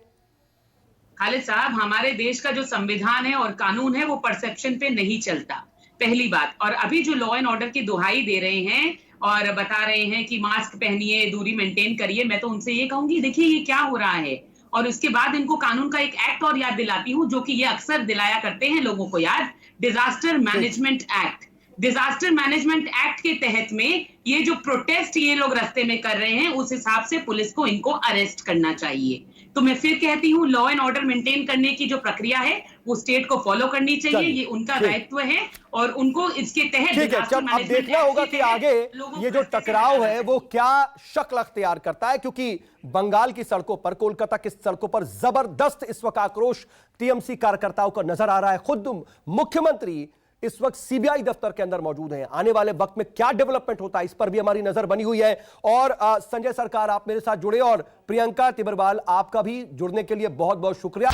खालिद साहब, हमारे देश का जो संविधान है और कानून है वो परसेप्शन पे नहीं चलता, पहली बात। और अभी जो लॉ एंड ऑर्डर की दुहाई दे रहे हैं और बता रहे हैं कि मास्क पहनिए, दूरी मेंटेन करिए, मैं तो उनसे ये कहूंगी देखिए ये क्या हो रहा है। और उसके बाद इनको कानून का एक एक्ट और याद दिलाती हूँ जो कि ये अक्सर दिलाया करते हैं लोगों को याद, disaster management act. Disaster management act के तहत में ये जो प्रोटेस्ट ये लोग रास्ते में कर रहे हैं उस हिसाब से पुलिस को इनको अरेस्ट करना चाहिए। तो मैं फिर कहती हूँ लॉ एंड ऑर्डर मेंटेन करने की जो प्रक्रिया है वो स्टेट को फॉलो करनी चाहिए, ये उनका दायित्व है और उनको इसके तहत ठीक है। जब अब देखना होगा कि आगे ये जो टकराव है वो क्या शक्ल अख्तियार करता है, क्योंकि बंगाल की सड़कों पर, कोलकाता की सड़कों पर जबरदस्त इस वक्त आक्रोश टीएमसी कार्यकर्ताओं का नजर आ रहा है। खुद मुख्यमंत्री इस वक्त सीबीआई दफ्तर के अंदर मौजूद हैं। आने वाले वक्त में क्या डेवलपमेंट होता है इस पर भी हमारी नजर बनी हुई है। और संजय सरकार आप मेरे साथ जुड़े और प्रियंका तिबरवाल आपका भी जुड़ने के लिए बहुत बहुत शुक्रिया।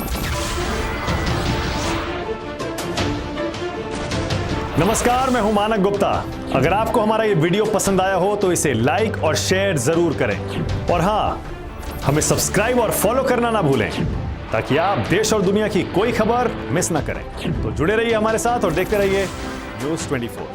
नमस्कार, मैं हूं मानक गुप्ता। अगर आपको हमारा ये वीडियो पसंद आया हो तो इसे लाइक और शेयर जरूर करें और हां, हमें सब्सक्राइब और फॉलो करना ना भूलें ताकि आप देश और दुनिया की कोई खबर मिस ना करें। तो जुड़े रहिए हमारे साथ और देखते रहिए न्यूज़ 24।